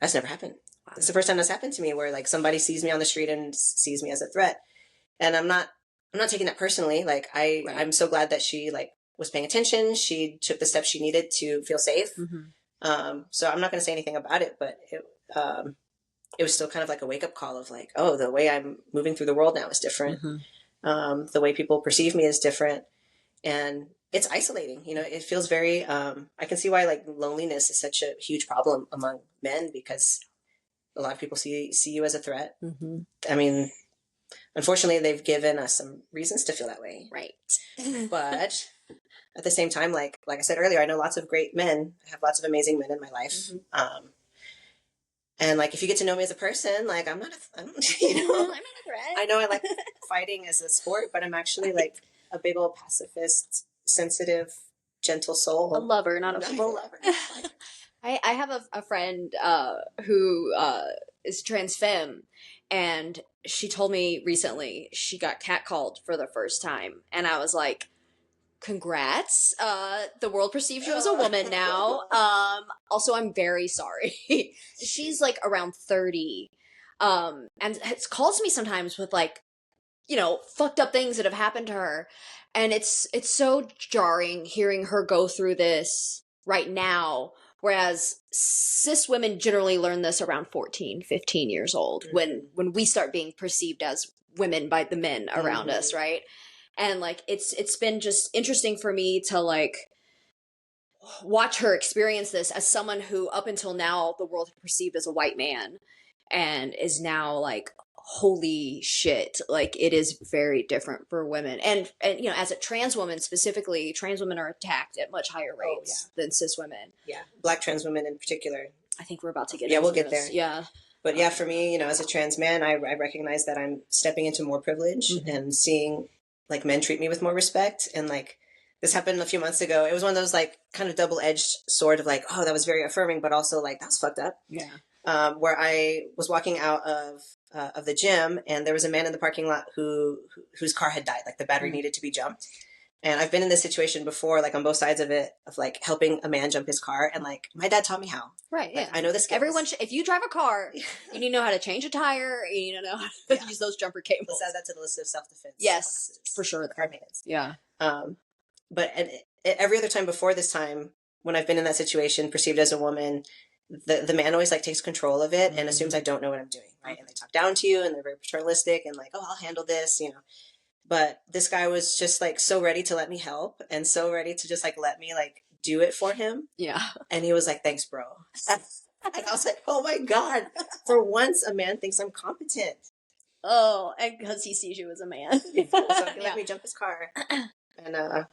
That's never happened. Wow. It's the first time that's happened to me, where like somebody sees me on the street and sees me as a threat. And I'm not taking that personally. Like I'm so glad that she like was paying attention. She took the steps she needed to feel safe. So I'm not going to say anything about it, but it was still kind of like a wake up call of like, oh, the way I'm moving through the world now is different. The way people perceive me is different. And it's isolating. You know, it feels very, I can see why like loneliness is such a huge problem among men, because a lot of people see you as a threat. I mean, unfortunately, they've given us some reasons to feel that way. Right. But at the same time, like I said earlier, I know lots of great men. I have lots of amazing men in my life. And like, if you get to know me as a person, like I'm not, you know, I'm not a threat. I know I like fighting as a sport, but I'm actually like a big old pacifist, sensitive, gentle soul. A lover, not a full lover. I have a friend who is trans femme, and she told me recently she got catcalled for the first time, and I was like, congrats. The world perceives you as a woman now. Also, I'm very sorry. She's like around 30. And it calls me sometimes with like, you know, fucked up things that have happened to her. And it's so jarring hearing her go through this right now. Whereas cis women generally learn this around 14, 15 years old, when we start being perceived as women by the men around us, right? And like it's been just interesting for me to like watch her experience this as someone who up until now the world had perceived as a white man, and is now like, holy shit, like it is very different for women. And you know, as a trans woman specifically, trans women are attacked at much higher rates than cis women. Yeah, Black trans women in particular. I think we're about to get into we'll get this. there. Yeah. But yeah, for me, you know, as a trans man, I recognize that I'm stepping into more privilege and seeing like men treat me with more respect. And like, this happened a few months ago. It was one of those like kind of double-edged sword of like, oh, that was very affirming, but also like, that's fucked up. Yeah. Where I was walking out of the gym, and there was a man in the parking lot whose car had died. Like the battery needed to be jumped. And I've been in this situation before, like on both sides of it, of like helping a man jump his car. And like, my dad taught me how. Right. Like, Yeah. I know this. Everyone if you drive a car, you need to know how to change a tire. You need to know how to use those jumper cables. Let's add that to the list of self-defense. Yes, classes. for sure. Car maintenance. Yeah. But every other time before this time, when I've been in that situation, perceived as a woman, the man always like takes control of it and assumes I don't know what I'm doing, right? And they talk down to you, and they're very paternalistic and like, oh, I'll handle this, you know. But this guy was just like so ready to let me help, and so ready to just like let me like do it for him. Yeah. And he was like, thanks, bro. And I was like, oh my God, for once a man thinks I'm competent. Oh, and because he sees you as a man. So he let me jump his car. And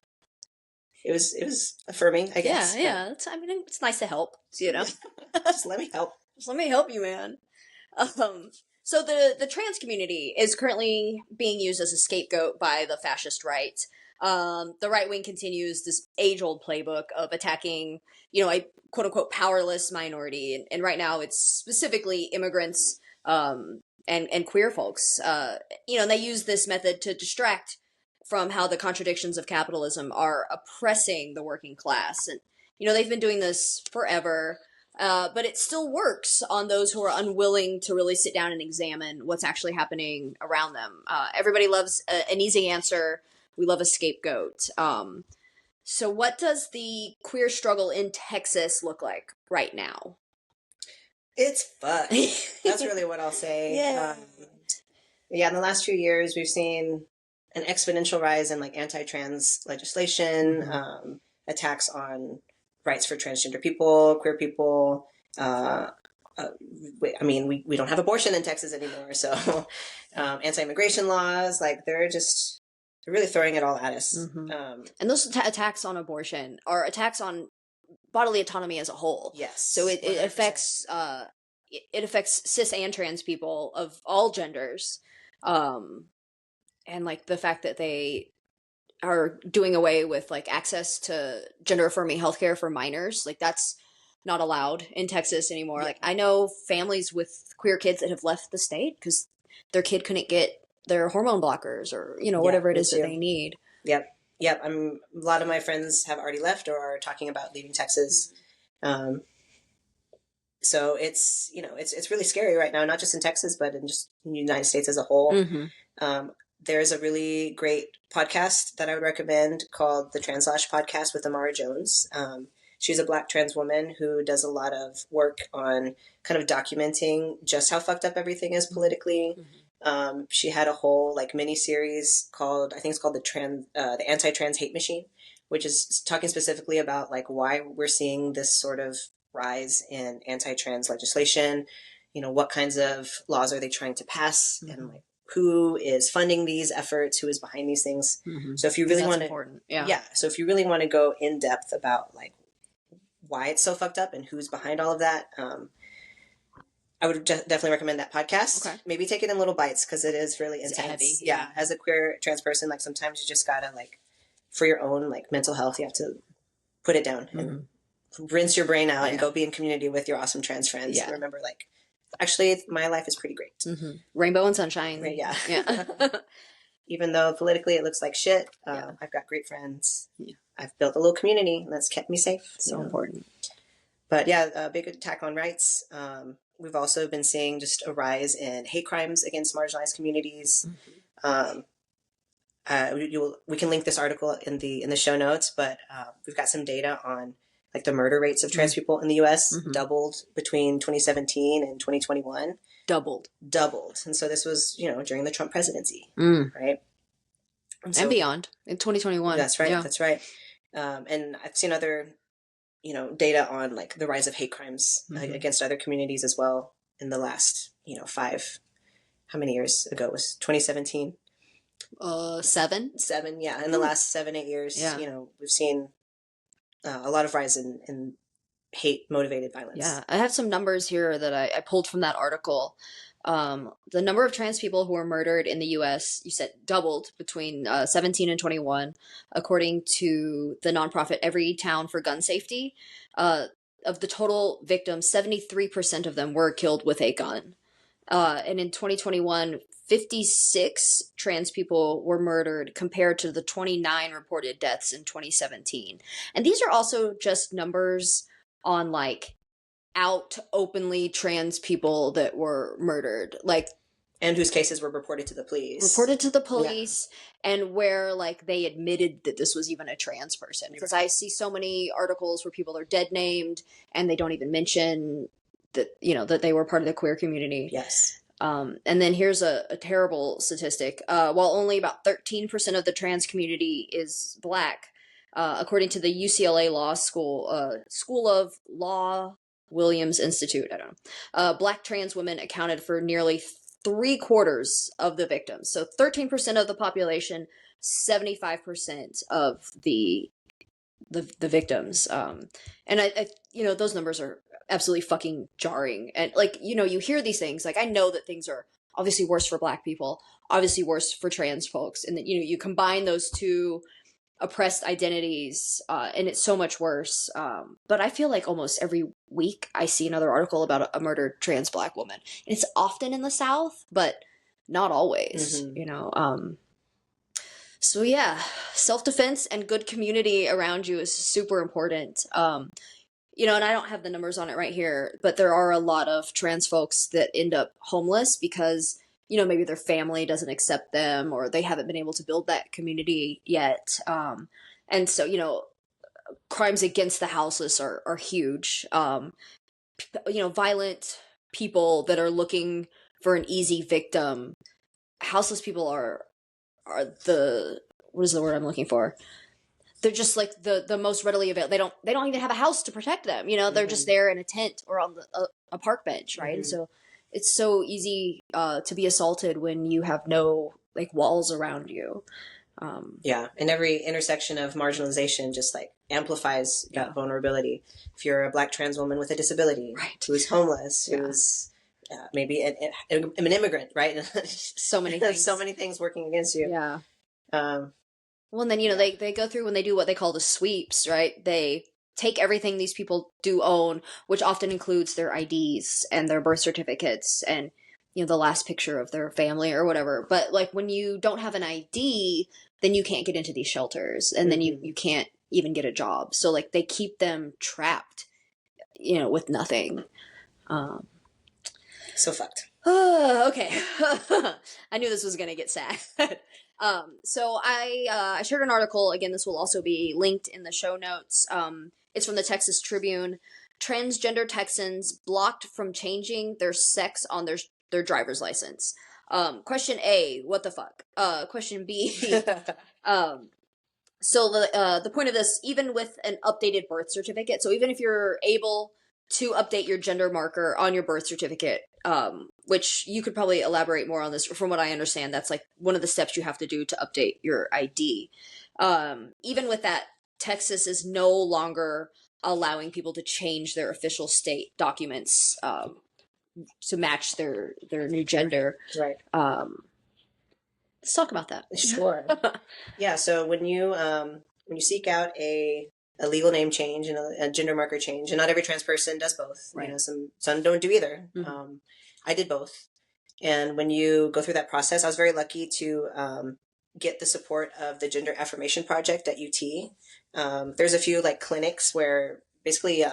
it was affirming, I guess. Yeah. I mean, it's nice to help, you know. Just let me help. Just let me help you, man. So the trans community is currently being used as a scapegoat by the fascist right. The right wing continues this age-old playbook of attacking, you know, a quote-unquote powerless minority. And right now it's specifically immigrants and queer folks. You know, and they use this method to distract from how the contradictions of capitalism are oppressing the working class. And, you know, they've been doing this forever. But it still works on those who are unwilling to really sit down and examine what's actually happening around them. Everybody loves an easy answer. We love a scapegoat. So what does the queer struggle in Texas look like right now? It's fucked. That's really what I'll say. Yeah, in the last few years, we've seen an exponential rise in like anti-trans legislation, attacks on rights for transgender people, queer people. I mean, we don't have abortion in Texas anymore. So anti-immigration laws, like they're really throwing it all at us. And those attacks on abortion are attacks on bodily autonomy as a whole. Yes. So it affects cis and trans people of all genders. And like the fact that they are doing away with like access to gender affirming healthcare for minors, like that's not allowed in Texas anymore. Like I know families with queer kids that have left the state because their kid couldn't get their hormone blockers or, you know, whatever it is that they need. Yep. A lot of my friends have already left or are talking about leaving Texas. So it's, you know, it's really scary right now, not just in Texas, but in just the United States as a whole. There's a really great podcast that I would recommend called the Translash Podcast with Amara Jones. She's a Black trans woman who does a lot of work on kind of documenting just how fucked up everything is politically. She had a whole like mini series called, I think it's called the Anti-Trans Hate Machine, which is talking specifically about like why we're seeing this sort of rise in anti-trans legislation. You know, what kinds of laws are they trying to pass, and like who is funding these efforts, who is behind these things. So if you really want to, so if you really want to go in depth about like why it's so fucked up and who's behind all of that, I would definitely recommend that podcast. Okay. Maybe take it in little bites because it is really intense. Heavy, yeah. As a queer trans person, like sometimes you just gotta like, for your own like mental health, you have to put it down and rinse your brain out and go be in community with your awesome trans friends. And remember, like, actually, my life is pretty great. Rainbow and sunshine. Right, yeah. Yeah. Even though politically it looks like shit, I've got great friends. Yeah. I've built a little community that's kept me safe. So important. But yeah, a big attack on rights. We've also been seeing just a rise in hate crimes against marginalized communities. We can link this article in the show notes, but we've got some data on like the murder rates of trans people in the U.S. doubled between 2017 and 2021. Doubled. And so this was, during the Trump presidency, right? And beyond in 2021. That's right. Yeah. That's right. And I've seen other, data on like the rise of hate crimes against other communities as well in the last, how many years ago was 2017? 7. Yeah. In the last 7-8 years, we've seen a lot of rise in hate motivated violence. Yeah. I have some numbers here that I pulled from that article. The number of trans people who were murdered in the U.S., you said, doubled between 17 and 21, according to the nonprofit Everytown for Gun Safety. Of the total victims, 73% of them were killed with a gun. And in 2021, 56 trans people were murdered compared to the 29 reported deaths in 2017. And these are also just numbers on like out openly trans people that were murdered, like, and whose cases were reported to the police. And where like they admitted that this was even a trans person, because I see so many articles where people are dead named and they don't even mention that, that they were part of the queer community. Yes. And then here's a terrible statistic. While only about 13% of the trans community is Black, according to the UCLA Law School, School of Law Williams Institute, I don't know, Black trans women accounted for nearly 3/4 of the victims. So 13% of the population, 75% of the victims. And I those numbers are absolutely fucking jarring. And like, you hear these things, like I know that things are obviously worse for Black people, obviously worse for trans folks. And then, you combine those two oppressed identities, and it's so much worse. But I feel like almost every week I see another article about a murdered trans Black woman. And it's often in the South, but not always, So yeah, self-defense and good community around you is super important. And I don't have the numbers on it right here, but there are a lot of trans folks that end up homeless because, maybe their family doesn't accept them or they haven't been able to build that community yet. And so, crimes against the houseless are huge. Violent people that are looking for an easy victim. Houseless people are what is the word I'm looking for? They're just like the most readily available. They don't even have a house to protect them. They're just there in a tent or on a park bench, right? And so it's so easy to be assaulted when you have no like walls around you. And every intersection of marginalization just like amplifies that vulnerability. If you're a Black trans woman with a disability, who is homeless, who's maybe an immigrant, right? So many things working against you. Yeah. Well, and then, they go through when they do what they call the sweeps, right? They take everything these people do own, which often includes their IDs and their birth certificates and, the last picture of their family or whatever. But like when you don't have an ID, then you can't get into these shelters and then you can't even get a job. So like they keep them trapped, with nothing. So fucked. Okay. I knew this was going to get sad. So I shared an article. Again, this will also be linked in the show notes. It's from the Texas Tribune. Transgender Texans blocked from changing their sex on their driver's license. Question A, what the fuck? Question B, so the point of this, even with an updated birth certificate, so even if you're able to update your gender marker on your birth certificate, which you could probably elaborate more on this. From what I understand, that's like one of the steps you have to do to update your ID. Even with that, Texas is no longer allowing people to change their official state documents to match their new gender. Right. Let's talk about that. Sure. Yeah. So when you seek out a legal name change and a gender marker change, and not every trans person does both. Right. You know, some don't do either. Mm-hmm. I did both, and when you go through that process, I was very lucky to get the support of the Gender Affirmation Project at UT. There's a few like clinics where basically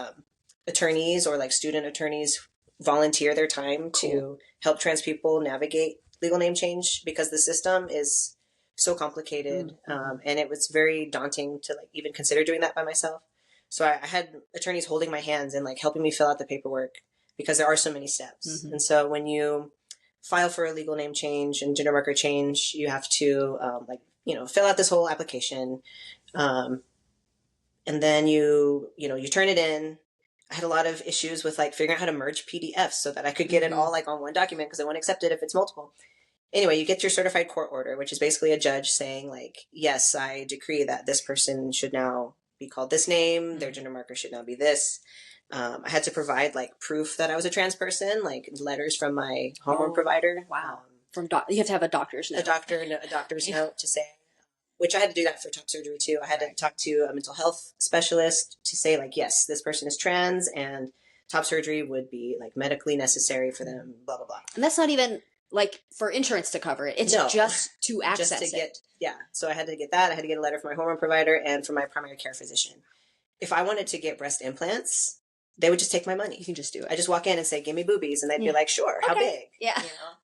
attorneys or like student attorneys volunteer their time to help trans people navigate legal name change, because the system is so complicated, and it was very daunting to like even consider doing that by myself. So I had attorneys holding my hands and like helping me fill out the paperwork, because there are so many steps. And so when you file for a legal name change and gender marker change, you have to fill out this whole application, and then you turn it in. I had a lot of issues with like figuring out how to merge PDFs so that I could get it all like on one document, because I won't accept it if it's multiple. Anyway, you get your certified court order, which is basically a judge saying like, yes, I decree that this person should now be called this name. Their gender marker should now be this. I had to provide like proof that I was a trans person, like letters from my hormone provider. Wow. You have to have a doctor's note. A doctor's note to say, which I had to do that for top surgery too. I had to talk to a mental health specialist to say like, yes, this person is trans and top surgery would be like medically necessary for them, blah, blah, blah. And that's not even like for insurance to cover it. It's just to access it. Yeah. So I had to get that. I had to get a letter from my hormone provider and from my primary care physician. If I wanted to get breast implants, they would just take my money. You can just do it. I just walk in and say, give me boobies. And they'd be like, sure. Okay. How big? Yeah. You know?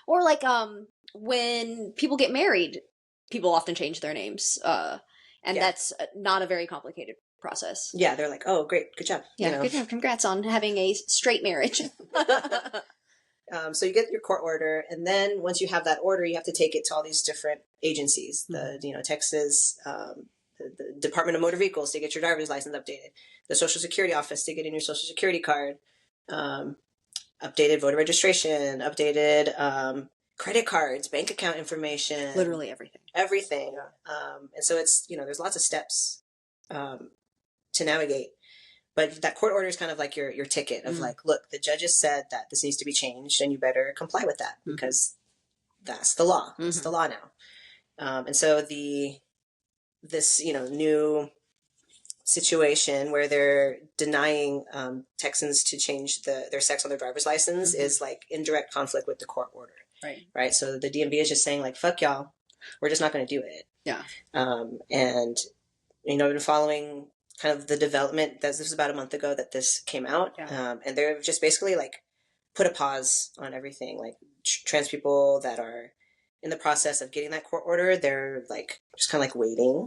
Or like when people get married, people often change their names. And that's not a very complicated process. Yeah. They're like, oh, great. Good job. Yeah. Good job. Congrats on having a straight marriage. So you get your court order, and then once you have that order, you have to take it to all these different agencies. The Texas, the Department of Motor Vehicles to get your driver's license updated, the Social Security office to get in your Social Security card, updated voter registration, updated credit cards, bank account information, literally everything. And so it's, there's lots of steps to navigate. But that court order is kind of like your ticket of like, look, the judges said that this needs to be changed and you better comply with that, because that's the law. It's the law now. And so this new situation where they're denying Texans to change their sex on their driver's license is like in direct conflict with the court order. Right. So the DMV is just saying like, fuck y'all, we're just not going to do it. Yeah. And I've been following kind of the development. This was about a month ago that this came out. And they're just basically like put a pause on everything. Like trans people that are in the process of getting that court order, they're like just kind of like waiting.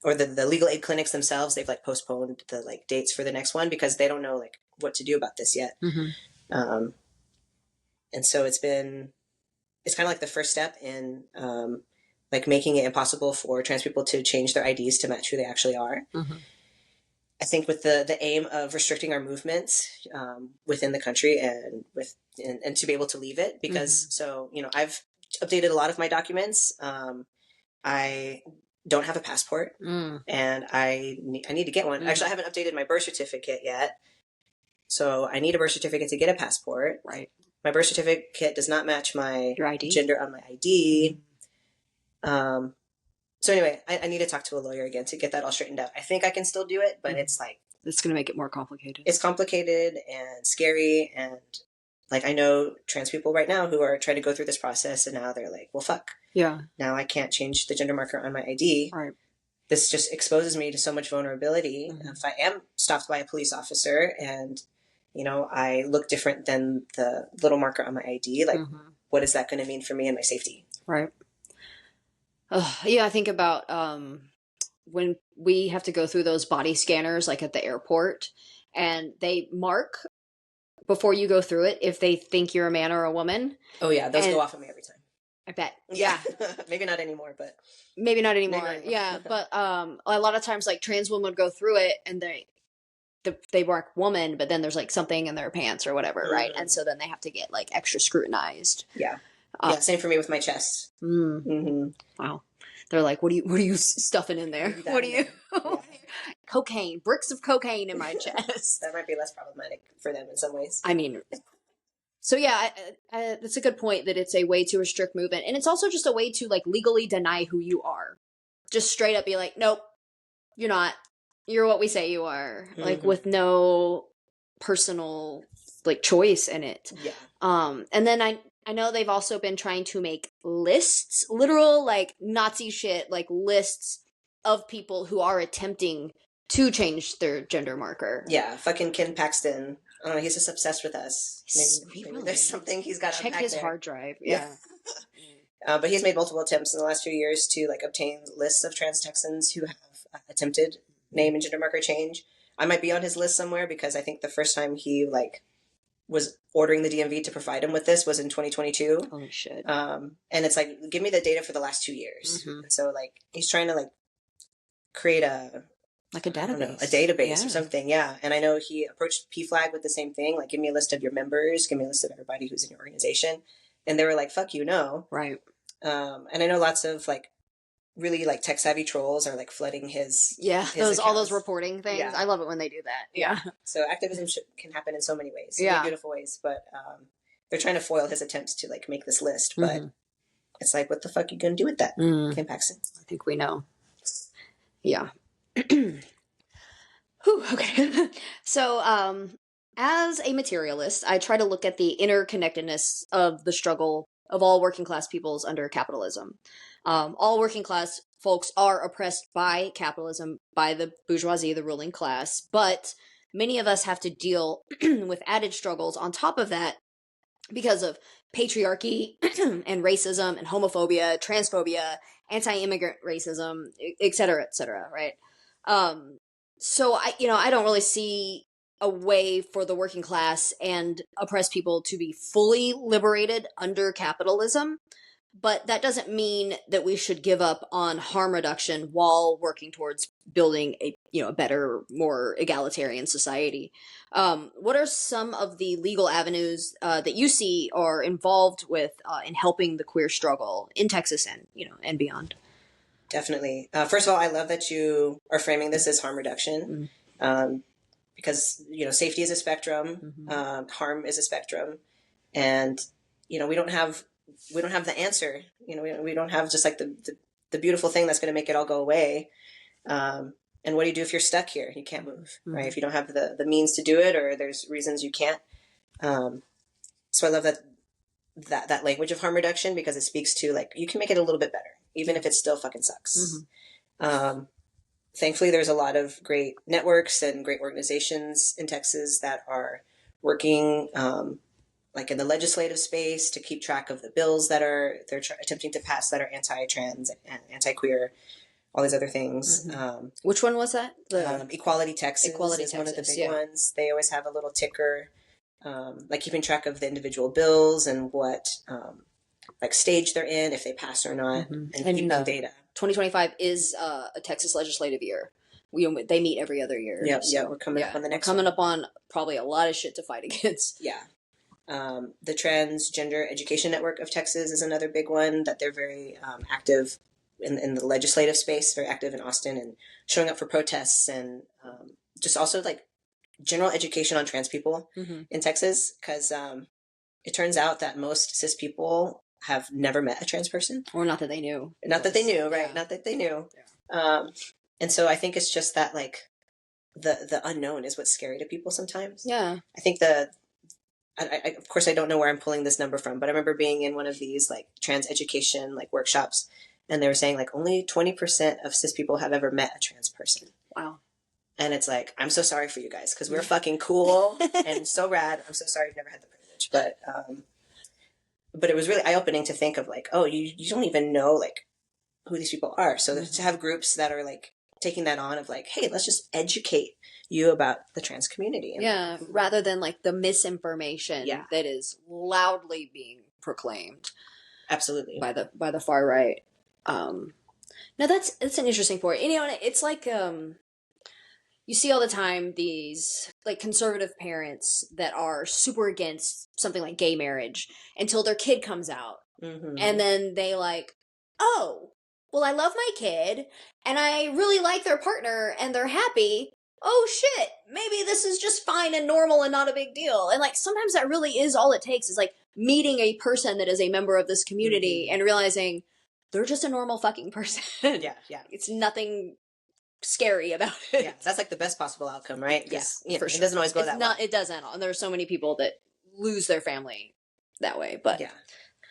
Or the legal aid clinics themselves, they've like postponed the like dates for the next one because they don't know like what to do about this yet. And so it's kind of like the first step in like making it impossible for trans people to change their IDs to match who they actually are. I think with the aim of restricting our movements within the country and to be able to leave it, because I've updated a lot of my documents. I don't have a passport, and I need to get one. Actually, I haven't updated my birth certificate yet, so I need a birth certificate to get a passport. Right. My birth certificate does not match your ID? Gender on my ID. So anyway, I need to talk to a lawyer again to get that all straightened out. I think I can still do it, but it's like... It's going to make it more complicated. It's complicated and scary, and like I know trans people right now who are trying to go through this process, and now they're like, well, fuck. Yeah. Now I can't change the gender marker on my ID. Right. This just exposes me to so much vulnerability. If I am stopped by a police officer and, I look different than the little marker on my ID, like, what is that going to mean for me and my safety? Right. Yeah, I think about when we have to go through those body scanners, like at the airport, and they mark before you go through it if they think you're a man or a woman. Oh yeah, those And go off of me every time. I bet. Yeah. Maybe not anymore, but Maybe not anymore. Maybe not anymore. Yeah, but a lot of times like trans women would go through it and they mark woman, but then there's like something in their pants or whatever, right? And so then they have to get like extra scrutinized. Yeah. Yeah, same for me with my chest. Wow. They're like, what are you stuffing in there? What are you? Yeah. Cocaine, bricks of cocaine in my chest. That might be less problematic for them in some ways. I mean, so yeah, that's a good point that it's a way to restrict movement. And it's also just a way to like legally deny who you are. Just straight up be like, nope, you're not. You're what we say you are. Like with no personal like choice in it. Yeah. And then I know they've also been trying to make lists, literal like Nazi shit, like lists of people who are attempting to change their gender marker. Yeah, fucking Ken Paxton. I don't know, he's just obsessed with us. Maybe there's something he's got to check his hard drive. Yeah. But he's made multiple attempts in the last few years to like obtain lists of trans Texans who have attempted name and gender marker change. I might be on his list somewhere because I think the first time he like was ordering the DMV to provide him with this was in 2022. Holy shit. And it's like, give me the data for the last 2 years. So like he's trying to like create a database or something. Yeah. And I know he approached PFLAG with the same thing. Like, give me a list of your members, give me a list of everybody who's in your organization. And they were like, fuck you, no. Right. And I know lots of like really like tech savvy trolls are like flooding his all those reporting things. Yeah. I love it when they do that. Yeah. So activism can happen in so many ways. Yeah. Beautiful ways. But they're trying to foil his attempts to like make this list. But it's like, what the fuck are you gonna do with that, Ken Paxton? I think we know. Yeah. Whew, okay. So, as a materialist, I try to look at the interconnectedness of the struggle of all working class peoples under capitalism. All working class folks are oppressed by capitalism, by the bourgeoisie, the ruling class, but many of us have to deal with added struggles on top of that because of patriarchy and racism and homophobia, transphobia, anti-immigrant racism, et cetera, right? So I don't really see a way for the working class and oppressed people to be fully liberated under capitalism, but that doesn't mean that we should give up on harm reduction while working towards building a better, more egalitarian society. What are some of the legal avenues that you see are involved with in helping the queer struggle in Texas and beyond? Definitely. First of all, I love that you are framing this as harm reduction, because safety is a spectrum, harm is a spectrum, and we don't have the answer. We don't have just like the beautiful thing that's going to make it all go away. And what do you do if you're stuck here? You can't move, right? If you don't have the means to do it, or there's reasons you can't. So I love that language of harm reduction, because it speaks to like, you can make it a little bit better, even if it still fucking sucks. Thankfully, there's a lot of great networks and great organizations in Texas that are working like in the legislative space to keep track of the bills that they're attempting to pass that are anti-trans and anti-queer, all these other things. Which one was that? Equality Texas is one of the big ones. They always have a little ticker, like keeping track of the individual bills and what like stage they're in, if they pass or not, and keeping the data. 2025 is a Texas legislative year. They meet every other year. Yeah, we're coming up on the next one. Up on probably a lot of shit to fight against. Yeah. The Transgender Education Network of Texas is another big one that they're very active in the legislative space, very active in Austin and showing up for protests, and just also like general education on trans people in Texas, because it turns out that most cis people have never met a trans person. Or not that they knew. Not that they knew, right? Yeah. Not that they knew. Yeah. And so I think it's just that like the unknown is what's scary to people sometimes. Yeah. I think I of course I don't know where I'm pulling this number from, but I remember being in one of these like trans education like workshops, and they were saying like only 20% of cis people have ever met a trans person. Wow. And it's like, I'm so sorry for you guys, because we're fucking cool and so rad. I'm so sorry you've never had the privilege. But it was really eye-opening to think of like, oh, you don't even know like who these people are. So to have groups that are like taking that on of like, hey, let's just educate you about the trans community. Yeah, rather than like the misinformation that is loudly being proclaimed. Absolutely. By the far right. No, that's an interesting point. You know, it's like you see all the time these like conservative parents that are super against something like gay marriage until their kid comes out. And then they like, oh, well, I love my kid and I really like their partner and they're happy. Oh shit, maybe this is just fine and normal and not a big deal. And like sometimes that really is all it takes is like meeting a person that is a member of this community and realizing they're just a normal fucking person. Yeah. It's nothing scary about it. Yeah, that's like the best possible outcome, right? Yeah, for sure. It doesn't always go that way. It doesn't. And there are so many people that lose their family that way. But yeah,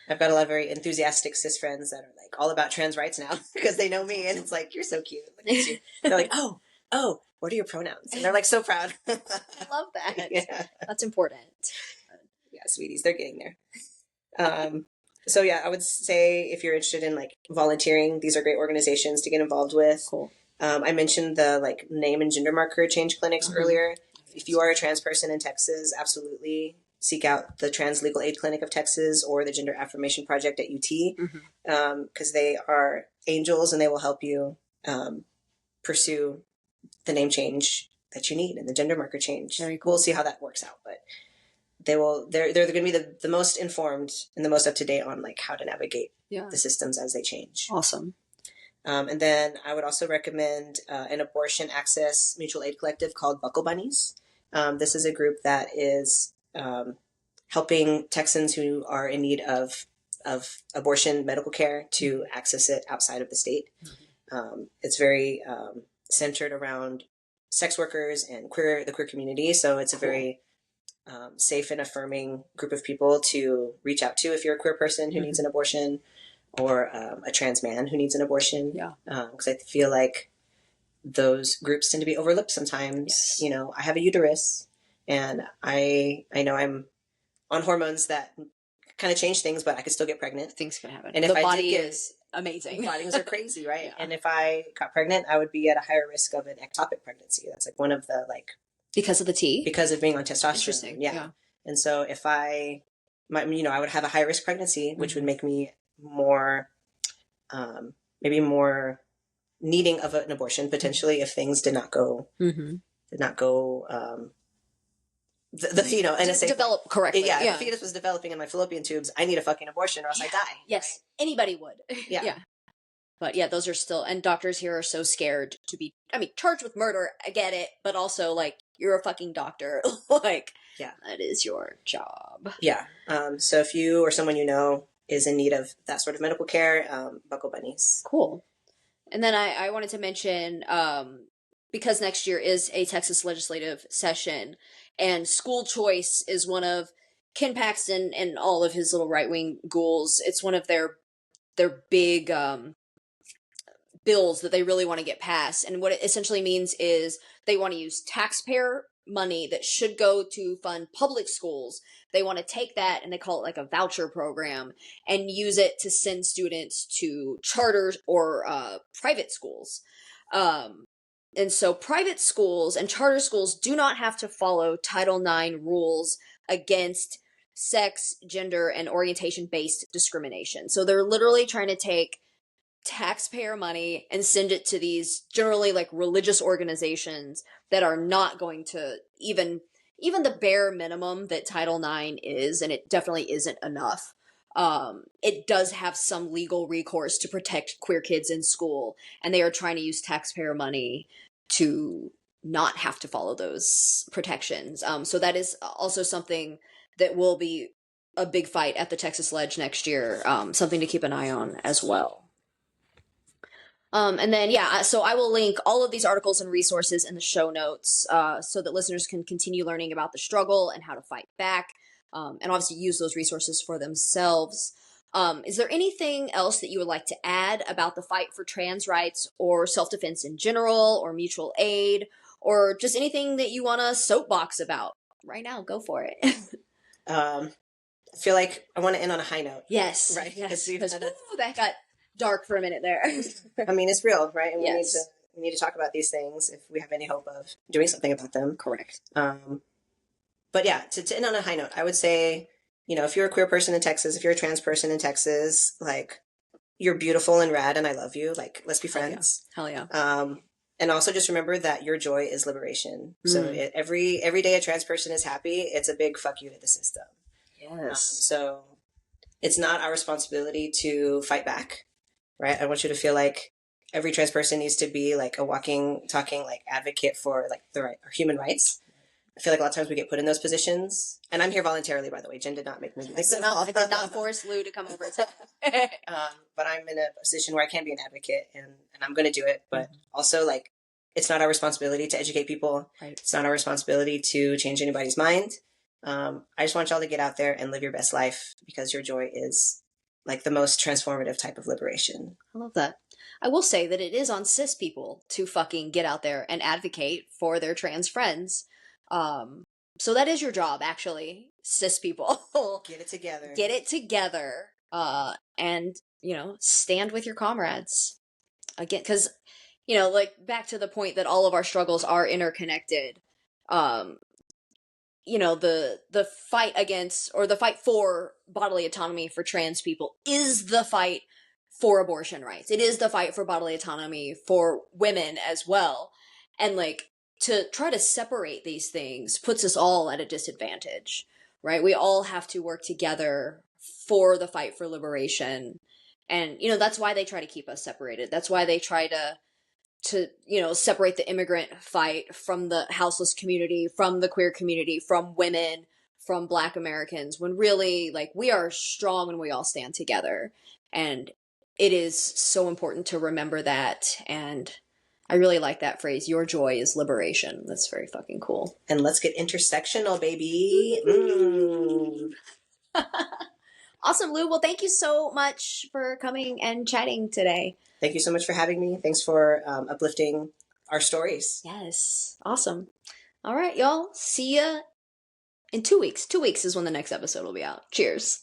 I've got a lot of very enthusiastic cis friends that are like all about trans rights now because they know me, and it's like, you're so cute. Look at you. They're like, oh, what are your pronouns? And they're like so proud. I love that. Yeah, that's important. Yeah, sweeties, they're getting there. So yeah, I would say if you're interested in like volunteering, these are great organizations to get involved with. Cool. I mentioned the like name and gender marker change clinics earlier. If you are a trans person in Texas, absolutely seek out the Trans Legal Aid Clinic of Texas or the Gender Affirmation Project at UT, because they are angels and they will help you pursue the name change that you need and the gender marker change. Very cool. We'll see how that works out, but they're going to be the most informed and the most up to date on like how to navigate the systems as they change. Awesome. And then I would also recommend an abortion access mutual aid collective called Buckle Bunnies. This is a group that is helping Texans who are in need of abortion medical care to access it outside of the state. It's very centered around sex workers and the queer community. So it's a very safe and affirming group of people to reach out to if you're a queer person who needs an abortion, or a trans man who needs an abortion. Yeah. Because I feel like those groups tend to be overlooked sometimes. Yes. You know, I have a uterus and I know I'm on hormones that kind of change things, but I could still get pregnant. Things can happen. And if the body is amazing. Bodies are crazy, right? Yeah. And if I got pregnant, I would be at a higher risk of an ectopic pregnancy. That's like one of the like... Because of the T? Because of being on testosterone. Interesting. Yeah. And so if I would have a high risk pregnancy, which would make me more, maybe more needing of an abortion potentially if things did not go, you know, and develop correctly. Yeah, if the fetus was developing in my fallopian tubes, I need a fucking abortion or else I die. Yes, right? Anybody would. Yeah. But yeah, those are still, and doctors here are so scared to be, charged with murder. I get it, but also like you're a fucking doctor. Like, that is your job. Yeah. So if you or someone you know is in need of that sort of medical care, Buckle Bunnies. Cool. And then I wanted to mention, because next year is a Texas legislative session, and school choice is one of Ken Paxton and all of his little right-wing ghouls. It's one of their big bills that they really want to get passed. And what it essentially means is they want to use taxpayer money that should go to fund public schools. They want to take that, and they call it like a voucher program, and use it to send students to charters or private schools. And so private schools and charter schools do not have to follow Title IX rules against sex, gender, and orientation-based discrimination. So they're literally trying to take taxpayer money and send it to these generally like religious organizations that are not going to even the bare minimum that Title IX is, and it definitely isn't enough. It does have some legal recourse to protect queer kids in school, and they are trying to use taxpayer money to not have to follow those protections. So that is also something that will be a big fight at the Texas Ledge next year, something to keep an eye on as well. And then, so I will link all of these articles and resources in the show notes so that listeners can continue learning about the struggle and how to fight back, and obviously use those resources for themselves. Is there anything else that you would like to add about the fight for trans rights or self-defense in general or mutual aid, or just anything that you want to soapbox about? Right now, go for it. I feel like I want to end on a high note. Yes. Right. Yes. That got dark for a minute there. I mean, it's real, right? And we need We need to talk about these things if we have any hope of doing something about them. Correct. But yeah, to end on a high note, I would say, if you're a queer person in Texas, if you're a trans person in Texas, like, you're beautiful and rad and I love you. Like, let's be friends. Hell yeah. And also just remember that your joy is liberation. So every day a trans person is happy, it's a big fuck you to the system. Yes. So it's not our responsibility to fight back, right? I want you to feel like every trans person needs to be like a walking, talking, like, advocate for like our human rights. I feel like a lot of times we get put in those positions, and I'm here voluntarily, by the way. Jen did not make me do this. No, I did not force Lou to come over. But I'm in a position where I can be an advocate, and I'm going to do it. But also, like, it's not our responsibility to educate people. Right. It's not our responsibility to change anybody's mind. I just want y'all to get out there and live your best life, because your joy is like the most transformative type of liberation. I love that. I will say that it is on cis people to fucking get out there and advocate for their trans friends. So that is your job, actually, cis people. Get it together. Get it together. And, stand with your comrades. Again, because, like, back to the point that all of our struggles are interconnected. The fight against, or the fight for bodily autonomy for trans people is the fight for abortion rights. It is the fight for bodily autonomy for women as well. And, like, to try to separate these things puts us all at a disadvantage, right? We all have to work together for the fight for liberation. And, that's why they try to keep us separated. That's why they try to separate the immigrant fight from the houseless community, from the queer community, from women, from Black Americans, when really, like, we are strong when we all stand together. And it is so important to remember that. And I really like that phrase, your joy is liberation. That's very fucking cool. And let's get intersectional, baby. Awesome, Lou. Well, thank you so much for coming and chatting today. Thank you so much for having me. Thanks for uplifting our stories. Yes. Awesome. All right, y'all. See ya in 2 weeks. 2 weeks is when the next episode will be out. Cheers.